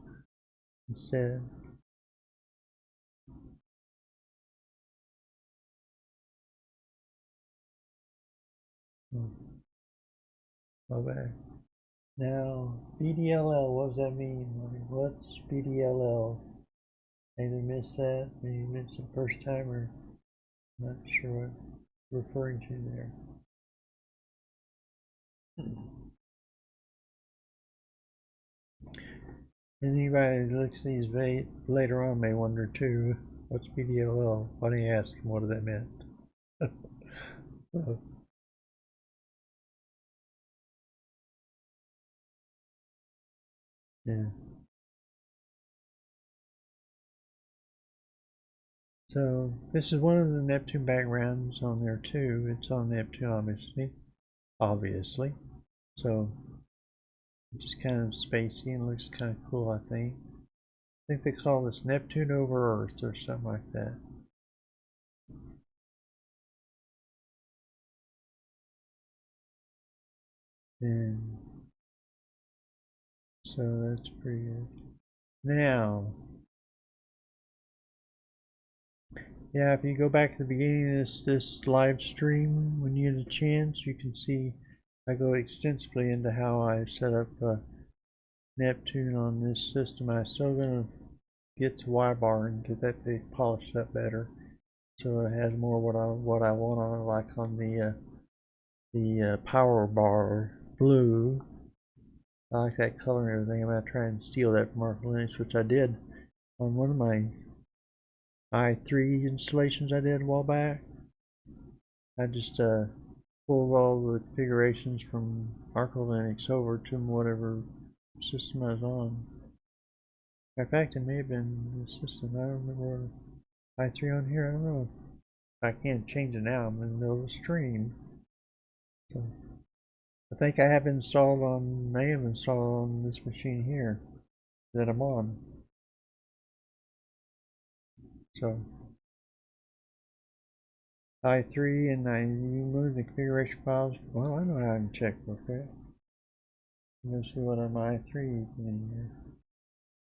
instead. Oh, bad. Now, BDLL, what does that mean? What's BDLL? Maybe missed that, maybe missed it the first time, or not sure what you're referring to there. Anybody who looks at these later on may wonder too, what's BDLL? Why don't you ask them what that meant? So, yeah. So this is one of the Neptune backgrounds on there too. It's on Neptune, obviously. So it's just kind of spacey and looks kind of cool, I think. I think they call this Neptune over Earth or something like that. And so that's pretty good. Now, yeah, if you go back to the beginning of this live stream, when you get a chance, you can see I go extensively into how I set up Neptune on this system. I'm still going to get to Y-bar and get that thing polished up better, so it has more what I want on it, like on the power bar blue. I like that color and everything. I'm going to try and steal that from Arch Linux, which I did on one of my i3 installations I did a while back. I just pulled all the configurations from Arch Linux over to whatever system I was on. In fact, it may have been the system. I don't remember what i3 on here. I don't know. I can't change it now. I'm in the middle of the stream. So I think I have installed on, may have installed on this machine here that I'm on. So i3 and I remove the configuration files. Well, I know how I can check for that. Let's see what on my i3 in here.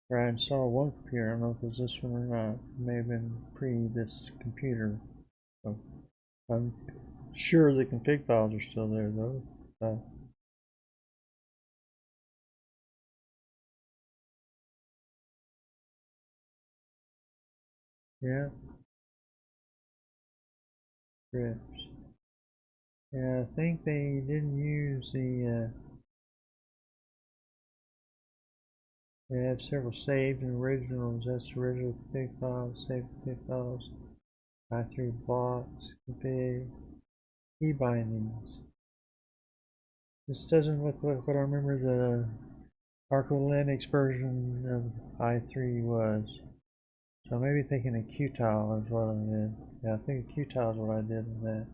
Where I installed one computer. I don't know if it's this one or not. It may have been pre this computer. So I'm sure the config files are still there though. So yeah, scripts. Yeah, I think they didn't use the. They have several saved and originals. That's the original config files, saved config files, i3 blocks, config, key bindings. This doesn't look like what I remember the Arch Linux version of i3 was. So maybe thinking a Qtile is what I did. Yeah, I think a Qtile is what I did in that.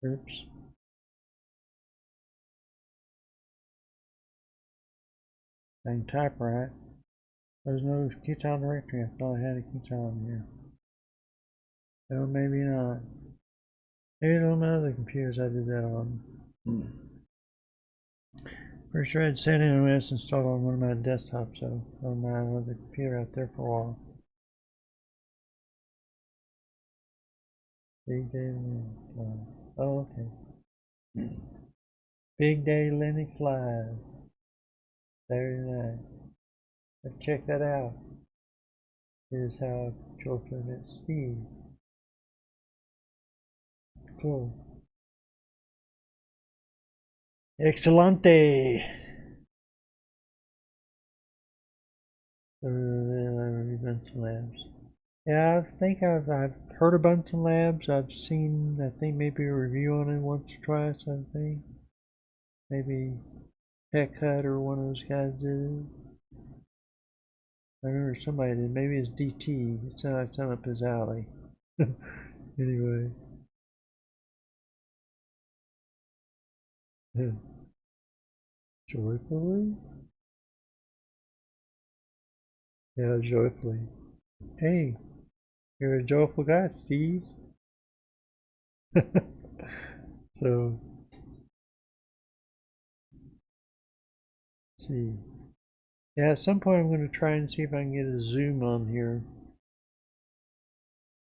Oops. I can type right. There's no Qtile directory. I thought I had a Qtile in here. No, maybe not. Maybe on my other computers I did that on. Pretty sure I had SanOS installed on one of my desktops, so on my other computer out there for a while. Big Day Linux. Oh, okay. Big Day Linux Live. Saturday night. Let's check that out. Here's how children met Steve. Cool. Excelente. Bunsen labs. Yeah, I think I've heard of Bunsen labs. I've seen, I think, maybe a review on it once or twice. I think maybe Tech Hut or one of those guys did it. I remember somebody did. Maybe it's DT. It sounded like something up his alley. Anyway. Joyfully? Yeah, joyfully. Hey, you're a joyful guy, Steve. So, let's see. Yeah, at some point I'm going to try and see if I can get a Zoom on here.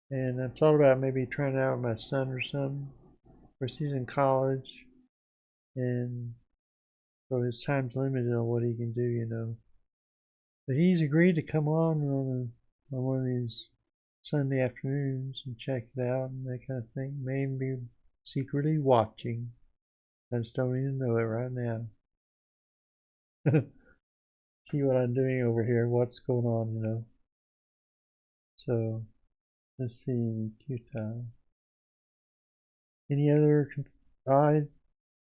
And I've thought about maybe trying it out with my son or something. Of course, he's in college, and so his time's limited on what he can do, you know. But he's agreed to come on one of these Sunday afternoons and check it out and that kind of thing. Maybe secretly watching. I just don't even know it right now. See what I'm doing over here, what's going on, you know. So, let's see, Q-time. Any other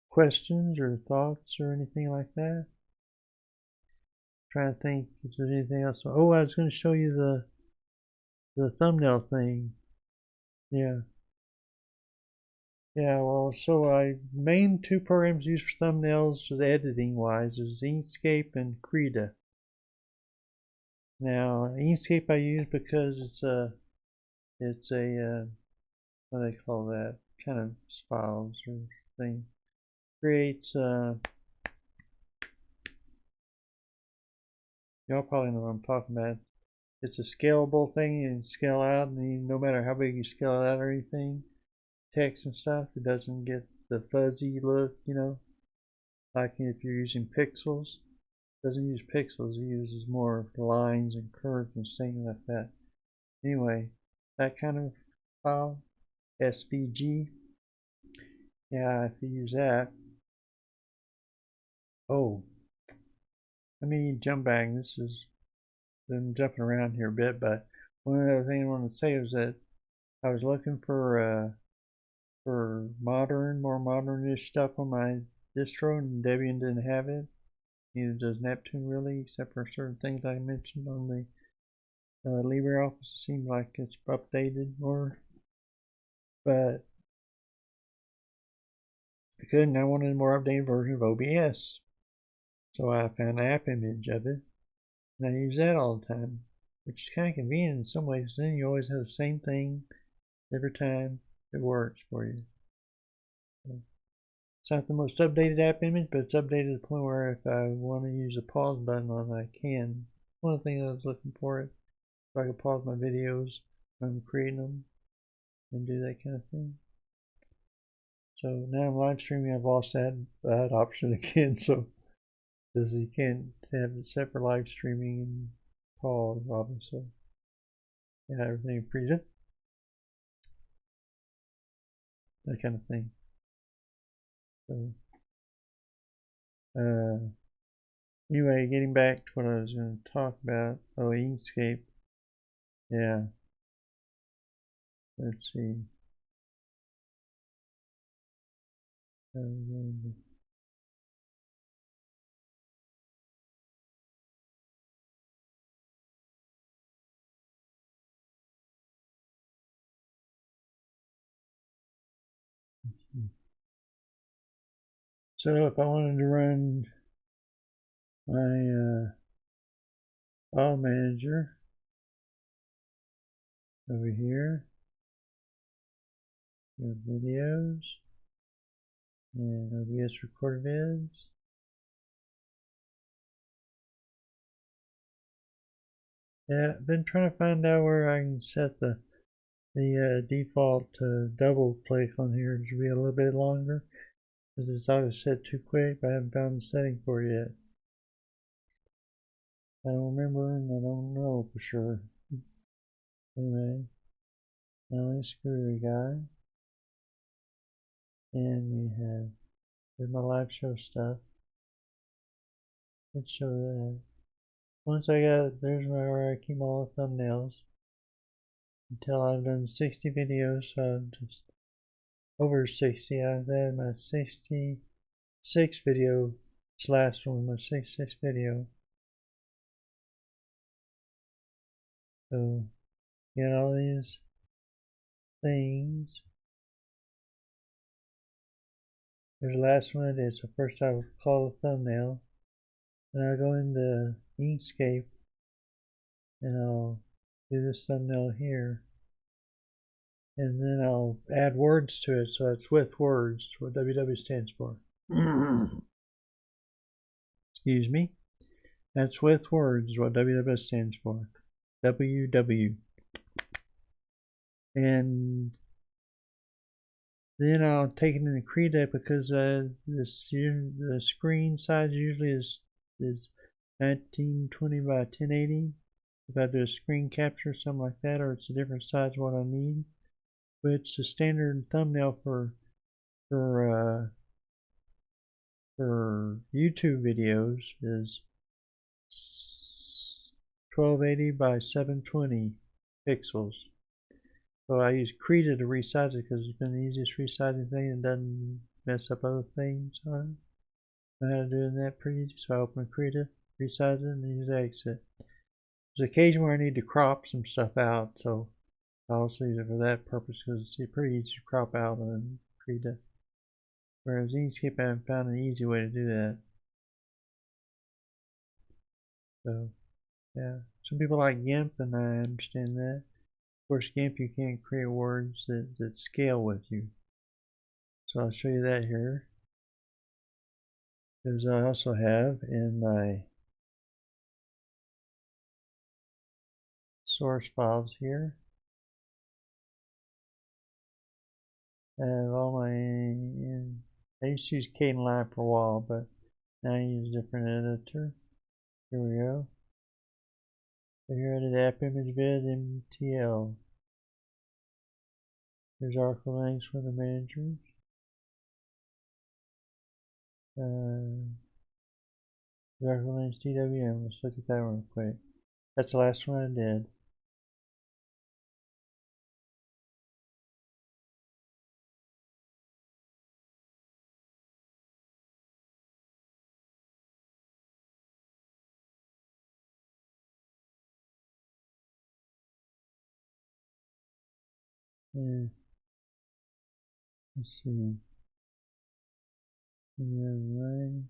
questions or thoughts or anything like that? Trying to think if there's anything else. Oh, I was going to show you the thumbnail thing. Yeah. Yeah, well, so main two programs used for thumbnails editing wise is Inkscape and Krita. Now, Inkscape I use because it's a what do they call that? Kind of files or thing. Creates y'all probably know what I'm talking about. It's a scalable thing. You can scale out, and no matter how big you scale it out or anything, text and stuff, it doesn't get the fuzzy look, you know, like if you're using pixels. It doesn't use pixels, it uses more lines and curves and things like that. Anyway, that kind of file, SVG, yeah, if you use that. Oh, let me jump back. This is, I'm jumping around here a bit, but one other thing I wanted to say was that I was looking for more modern-ish stuff on my distro, and Debian didn't have it. Neither does Neptune really, except for certain things I mentioned on the LibreOffice. It seems like it's updated more, but I couldn't. I wanted a more updated version of OBS, so I found an app image of it, and I use that all the time, which is kind of convenient in some ways. Then you always have the same thing every time it works for you. So it's not the most updated app image, but it's updated to the point where if I want to use a pause button on it, I can. One of the things I was looking for it, so I can pause my videos when I'm creating them and do that kind of thing. So now I'm live streaming. I've lost that option again. So because you can't have it separate live streaming and pause, obviously. Yeah, everything frees it. That kind of thing. So anyway, getting back to what I was going to talk about. Oh, Inkscape. Yeah. Let's see. So if I wanted to run my file manager over here, videos, and OBS record vids. Yeah, I've been trying to find out where I can set the default double click on here to be a little bit longer, because it's always set too quick, but I haven't found the setting for it yet. I don't remember and I don't know for sure. Anyway, now let's screw the guy. And we have There's my live show stuff. Let's show that. Once I got, there's where I keep all the thumbnails until I've done 60 videos. So I'm just over 60. I've had my 66th video. This last one, my 66th video. So get all these things. There's the last one I did. So first I will call the thumbnail. Then I'll go into Inkscape and I'll do this thumbnail here. And then I'll add words to it. So it's with words, what WW stands for. Excuse me. That's with words, what WW stands for. WW. And then I'll take it in Krita because the screen size usually is 1920 by 1080. If I do a screen capture or something like that, or it's a different size what I need. Which the standard thumbnail for YouTube videos is 1280 by 720 pixels. So I use Krita to resize it because it's been the easiest resizing thing and doesn't mess up other things on it. I know how to do that pretty easy. So I open Krita, resize it, and then use exit. There's an occasion where I need to crop some stuff out, so I also use it for that purpose because it's pretty easy to crop out on Krita. Whereas Inkscape, I haven't found an easy way to do that. So, yeah. Some people like GIMP, and I understand that. Of course, GIMP, you can't create words that scale with you. So I'll show you that here. Because I also have in my source files here, I have all my, I used to use Kdenlive for a while, but now I use a different editor. Here we go. So here I did app image vid MTL. Here's article links for the managers. Article links TWM. Let's look at that real quick. That's the last one I did. Yeah. Let's see. Right.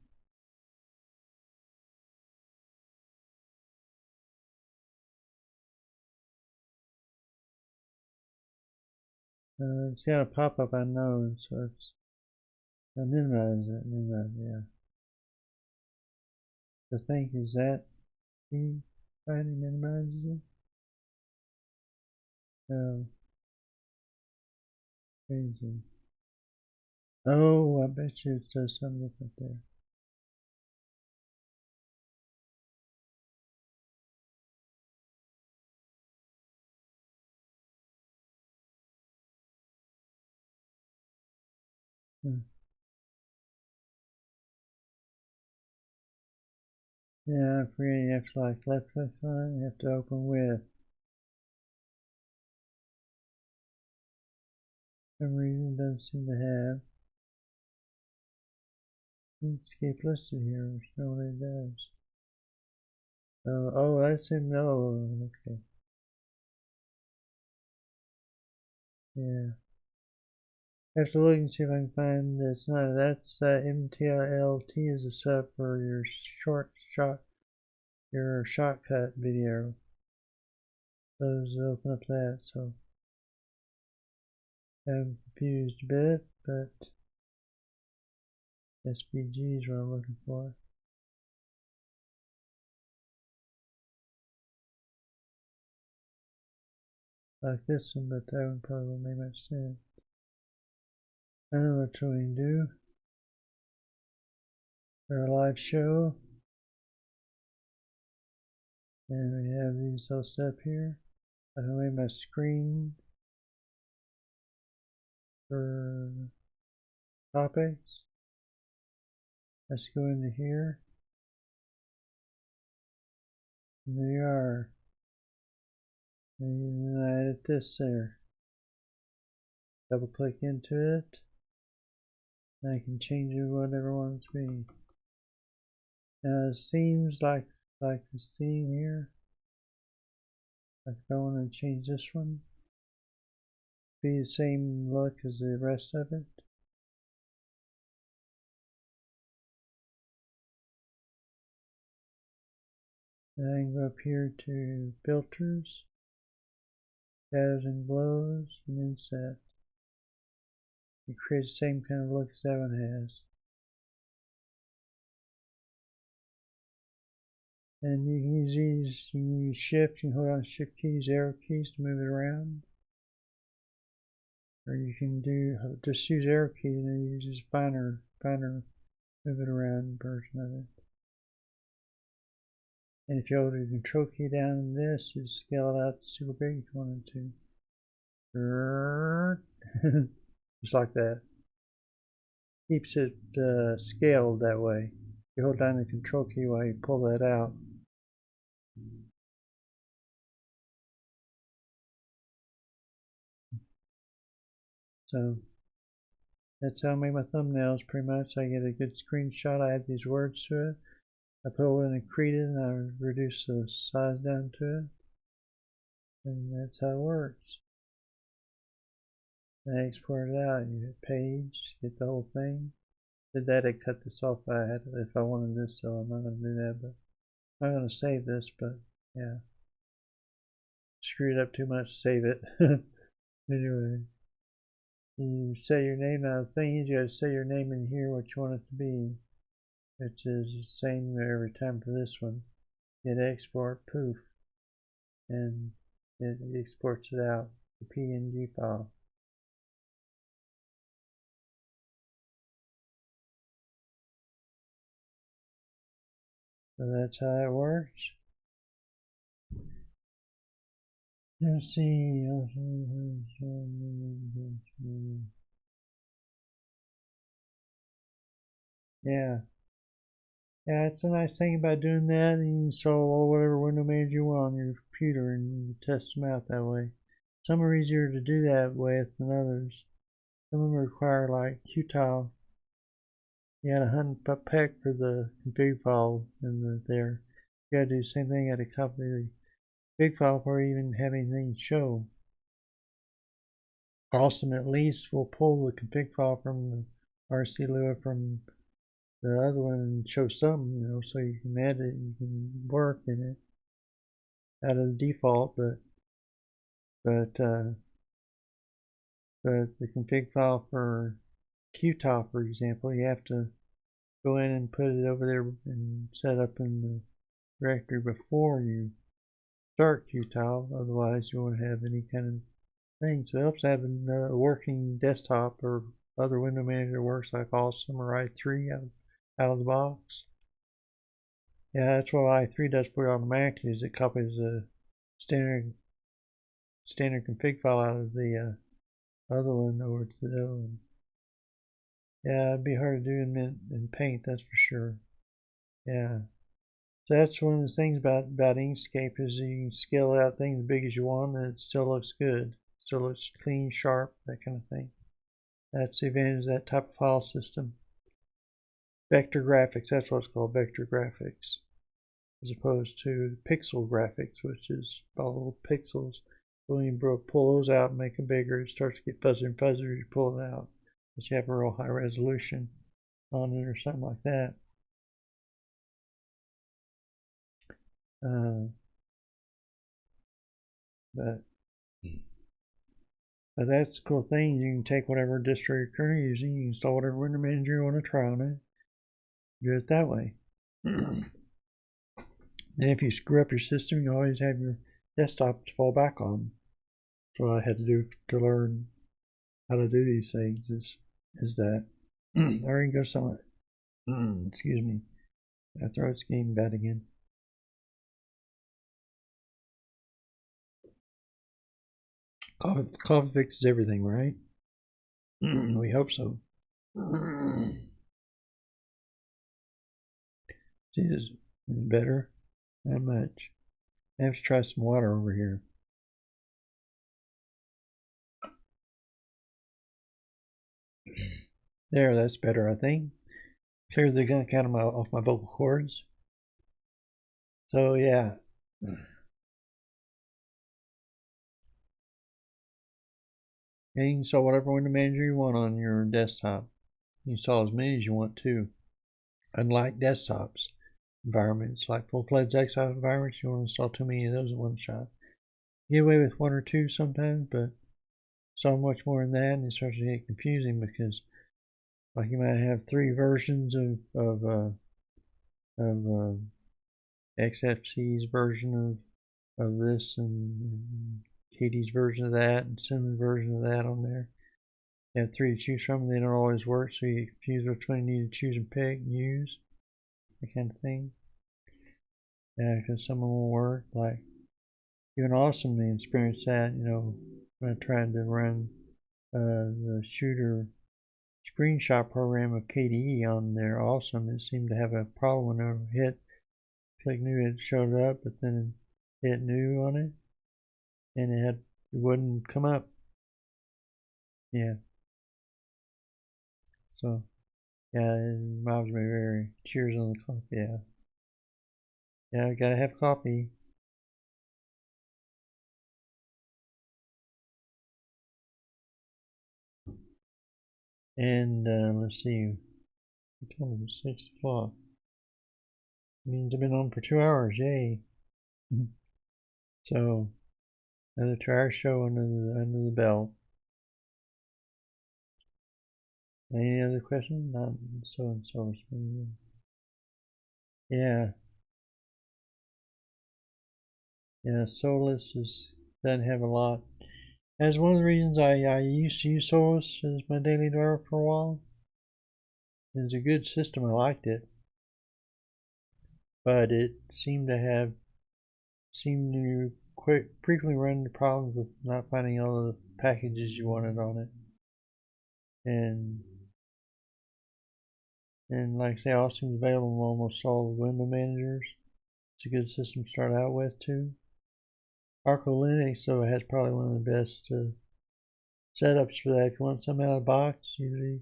It's got a pop-up I know, so it's I minimize it. Yeah. The thing is that he finally minimizes it. Oh, crazy. Oh, I bet you it does something different there. Yeah, I forget you have to like left click on it, you have to open with. For some reason it doesn't seem to have Inkscape listed here, which normally it does. Oh, that's him. No, okay. Yeah. I have to look and see if I can find it's not. That's MTLT is a sub for your your shortcut video. Those open up that, so I'm confused a bit, but SVG is what I'm looking for. Like this one, but that one probably won't make much sense. I know what we can do. For a live show. And we have these all set up here. I can make my screen for topics. Let's go into here. And there you are. And I edit this there. Double click into it. And I can change it whatever I want it to be. Now it seems like the theme here. Like if I want to change this one, be the same look as the rest of it. And I can go up here to filters, shadows and glows, and inset. It creates the same kind of look as that one has. And you can use these, you can use shift, you can hold on shift keys, arrow keys to move it around. Or you can just use arrow keys and then use this finer move it around version of it. And if you hold the control key down in this, you scale it out super big if you wanted to. Just like that. Keeps it scaled that way. You hold down the control key while you pull that out. So that's how I make my thumbnails pretty much. I get a good screenshot, I add these words to it. I put it in and create it and I reduce the size down to it. And that's how it works. I export it out, you hit page, get the whole thing. Did that, I cut this off if I wanted this, so I'm not going to do that, but I'm not going to save this, but yeah. Screwed up too much to save it. Anyway, you say your name. Now the thing is, you got to say your name in here, what you want it to be, which is the same every time for this one. Hit export, poof, and it exports it out, the PNG file. So that's how it works. Let's see. Yeah. Yeah, it's a nice thing about doing that. And you can install whatever window manager you want on your computer and you test them out that way. Some are easier to do that with than others. Some of them require like Qtile. You gotta hunt up peck for the config file in there. You gotta do the same thing, you gotta copy the config file before you even have anything show. Awesome at least will pull the config file from the RC Lua from the other one and show something, so you can add it, you can work in it out of the default, but the config file for Qtile, for example, you have to go in and put it over there and set up in the directory before you start Qtile, otherwise you won't have any kind of thing. So it helps having a working desktop or other window manager works like Awesome or i3 out of the box. Yeah, that's what i3 does for you automatically, is it copies the standard config file out of the other one over to the other one. Yeah, it'd be hard to do in Paint, that's for sure. Yeah. So that's one of the things about Inkscape, is you can scale out things as big as you want and it still looks good. Still looks clean, sharp, that kind of thing. That's the advantage of that type of file system. Vector graphics, that's what it's called, vector graphics. As opposed to pixel graphics, which is all little pixels. When you pull those out and make them bigger, it starts to get fuzzier and fuzzier as you pull it out. But you have a real high resolution on it or something like that. But that's the cool thing. You can take whatever distro you're currently using, you can install whatever window manager you want to try on it, do it that way. And if you screw up your system, you always have your desktop to fall back on. That's what I had to do to learn how to do these things, is that. Or you can go somewhere. Excuse me. My throat's getting bad again. Coffee fixes everything, right? We hope so. See, is it better? Not much. I have to try some water over here. There, that's better, I think. Cleared the gunk out of off my vocal cords. So yeah. And you can install whatever window manager you want on your desktop. You can install as many as you want too. Unlike desktops environments, like full-fledged desktop environments, you don't install too many of those in one shot. You get away with one or two sometimes, but so much more than that, and it starts to get confusing because, like, you might have 3 versions of XFC's version of this and Katie's version of that and Simon's version of that on there. You have 3 to choose from, and they don't always work, so you confuse which one you need to choose and pick and use, that kind of thing. Yeah, because some of them will work. Like, even Awesome experienced that, you know, when I tried to run the shooter screenshot program of KDE on there. Awesome, it seemed to have a problem when I hit click new, it showed up, but then it hit new on it, and it wouldn't come up. Yeah. So, yeah, it reminds me very. Cheers on the coffee. Yeah. Yeah, I gotta have coffee. And let's see. It's almost 6 o'clock. It means I've been on for 2 hours. Yay. So, another 2 hour show under the belt. Any other questions? Not so and so. Yeah. Yeah, Solus doesn't have a lot. That's one of the reasons I used to use Solus as my daily driver for a while. It's a good system, I liked it. But it seemed to frequently run into problems with not finding all the packages you wanted on it. And like I say, Austin's available in almost all the window managers. It's a good system to start out with too. Arco Linux, so it has probably one of the best setups for that. If you want something out of the box, usually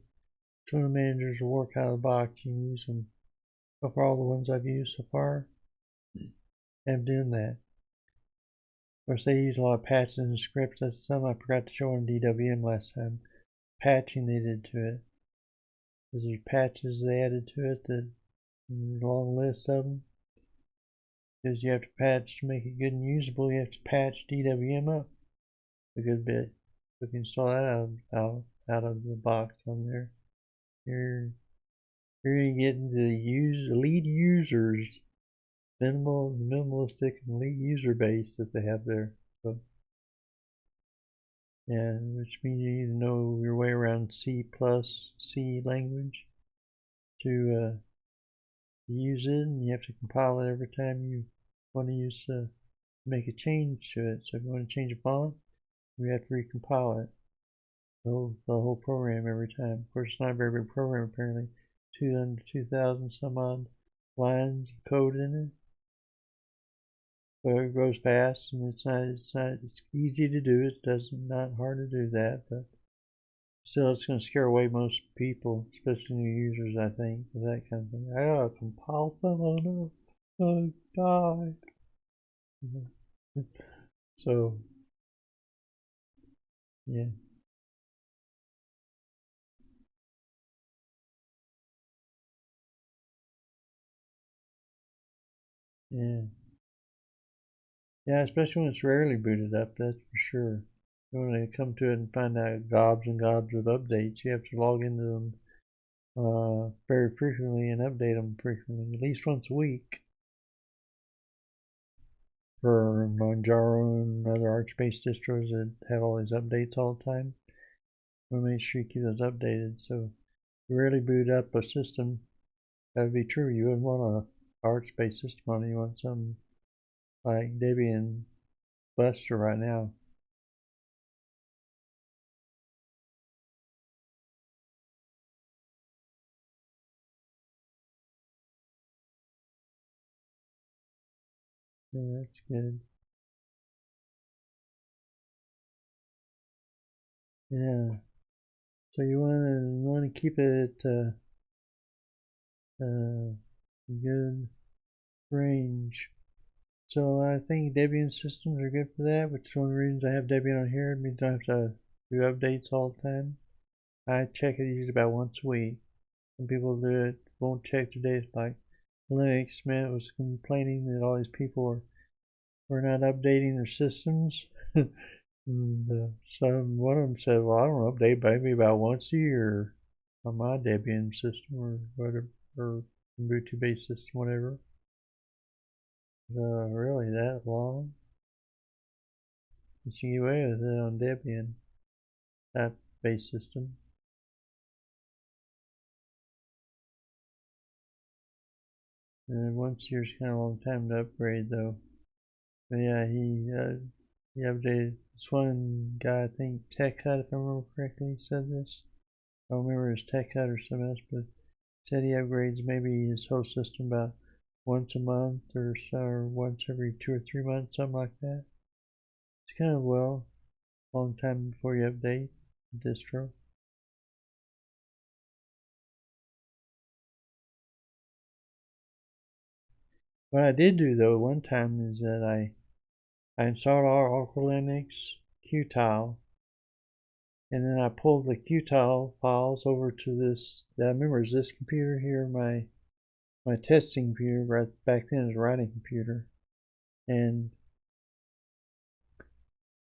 window managers will work out of the box. You can use them. So far, all the ones I've used so far have done that. Of course, they use a lot of patches and scripts. That's something I forgot to show on DWM last time. Patching they did to it. There's patches they added to it that there's a long list of them. Because you have to patch to make it good and usable, you have to patch DWM up a good bit. So if you install that out of the box on there, you're going to get into the lead users, minimalistic and lead user base that they have there. So, yeah, which means you need to know your way around C+ language to use it, and you have to compile it every time you want to make a change to it. So if you want to change a font, you have to recompile it, the whole program every time. Of course, it's not a very big program apparently. 2,000 some odd lines of code in it. But it goes fast, and it's easy to do. It's not hard to do that, but still, it's going to scare away most people, especially new users, I think, with that kind of thing. I gotta compile someone. Oh, God. So, yeah. Yeah. Yeah, especially when it's rarely booted up, that's for sure. When they come to it and find out gobs and gobs of updates, you have to log into them very frequently and update them frequently, at least once a week. For Manjaro and other Arch-based distros that have all these updates all the time, you want to make sure you keep those updated. So, if you rarely boot up a system, that would be true. You wouldn't want an Arch-based system on it. You want something like Debian Buster right now. Yeah, that's good. Yeah. So you want to keep it good range. So I think Debian systems are good for that, which is one of the reasons I have Debian on here. It means I don't have to do updates all the time. I check it usually about once a week. Some people do it, won't check their days. Like Linux Mint was complaining that all these people were not updating their systems. And one of them said, well, I don't update maybe about once a year on my Debian system or whatever, or Ubuntu based system, whatever. Really that long? It's UA with it on Debian, that based system. And once a year's kind of a long time to upgrade though. But yeah, he updated. This one guy, I think Tech Hut, if I remember correctly, said this. I don't remember his Tech Hut or something else, but said he upgrades maybe his whole system about once a month or so, or once every 2 or 3 months, something like that. It's kind of long time before you update the distro. What I did do though one time is that I installed our Oracle Linux Qtile, and then I pulled the Qtile files over to this. I remember it's this computer here, my testing computer. Right back then, it was a writing computer, and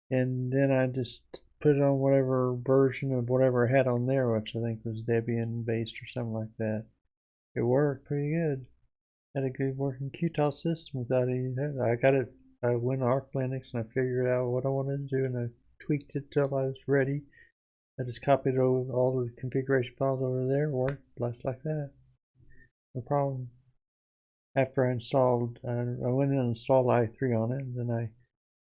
then I just put it on whatever version of whatever I had on there, which I think was Debian based or something like that. It worked pretty good. Had a good working Qtile system without any. I got it. I went to Arch Linux and I figured out what I wanted to do, and I tweaked it till I was ready. I just copied over all the configuration files over there. It worked just like that. No problem. After I installed, I went in and installed i3 on it, and then I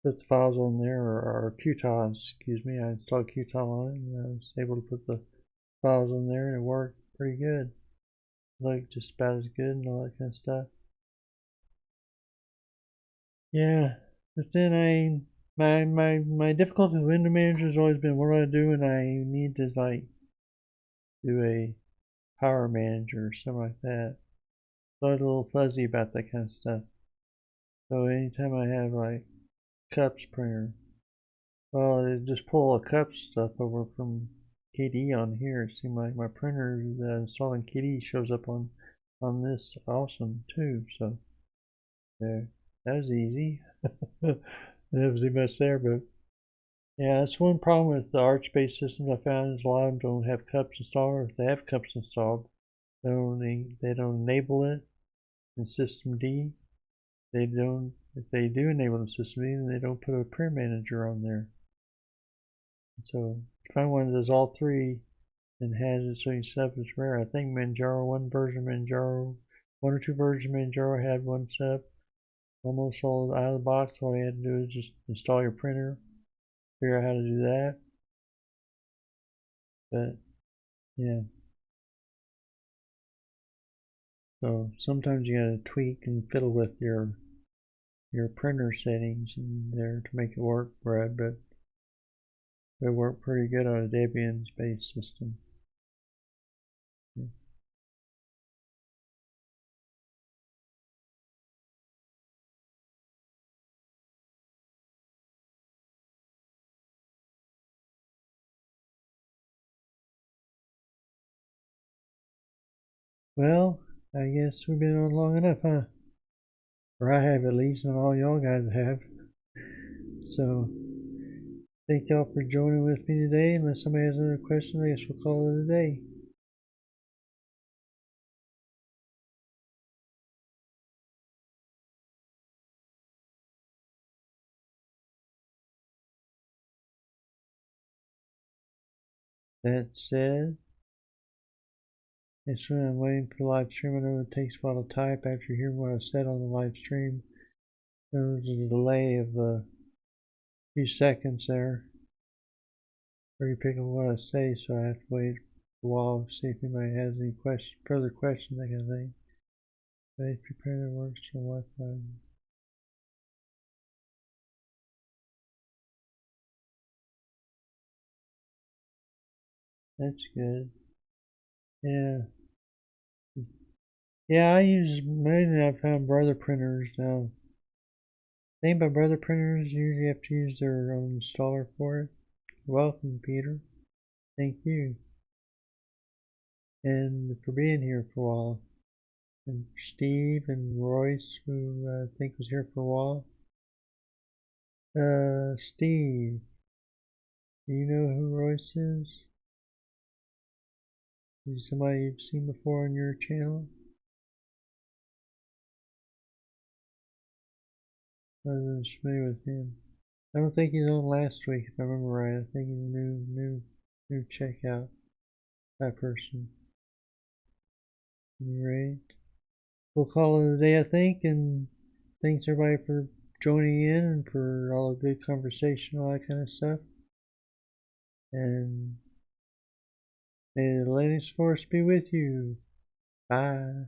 put the files on there, or Qtile, excuse me. I installed Qtile on it, and I was able to put the files on there, and it worked pretty good. Looked just about as good and all that kind of stuff. Yeah, but then my difficulty with window manager has always been what do I do when I need to like do a power manager or something like that. So I was a little fuzzy about that kind of stuff. So anytime I have like cups printer, well, it just pull a cup stuff over from KDE on here. It seemed like my printer installing KDE shows up on this awesome too. So there, that was easy. There was much there, but yeah, that's one problem with the Arch-based systems I found is a lot of them don't have cups installed, or if they have cups installed, they don't enable it in System D. They don't. If they do enable the System D, then they don't put a print manager on there. And so to find one that does all three and has it so you set up is rare. I think Manjaro, one or two versions of Manjaro had one set up almost all out of the box. All you had to do is just install your printer, figure out how to do that. But yeah, so sometimes you gotta tweak and fiddle with your printer settings in there to make it work right, but they work pretty good on a Debian based system. Yeah. Well, I guess we've been on long enough, huh? Or I have at least, and all y'all guys have. So thank y'all for joining with me today. Unless somebody has another question, I guess we'll call it a day. That said, yes, I'm waiting for the live stream. I know it takes a while to type after hearing what I said on the live stream. There's a delay of a few seconds there for you picking up what I say, so I have to wait a while to see if anybody has any further questions, that kind of thing. But if your printer works for Wi-Fi. That's good. Yeah. Yeah, I use, mainly I found brother printers now. The thing about brother printers, you usually have to use their own installer for it. Welcome, Peter. Thank you. And for being here for a while. And Steve and Royce, who I think was here for a while. Steve, do you know who Royce is? Is he somebody you've seen before on your channel? I was familiar with him. I don't think he's on last week, if I remember right. I think he's a new checkout that person. Right. We'll call it a day, I think, and thanks everybody for joining in and for all the good conversation, all that kind of stuff. And may the Linux Force be with you. Bye.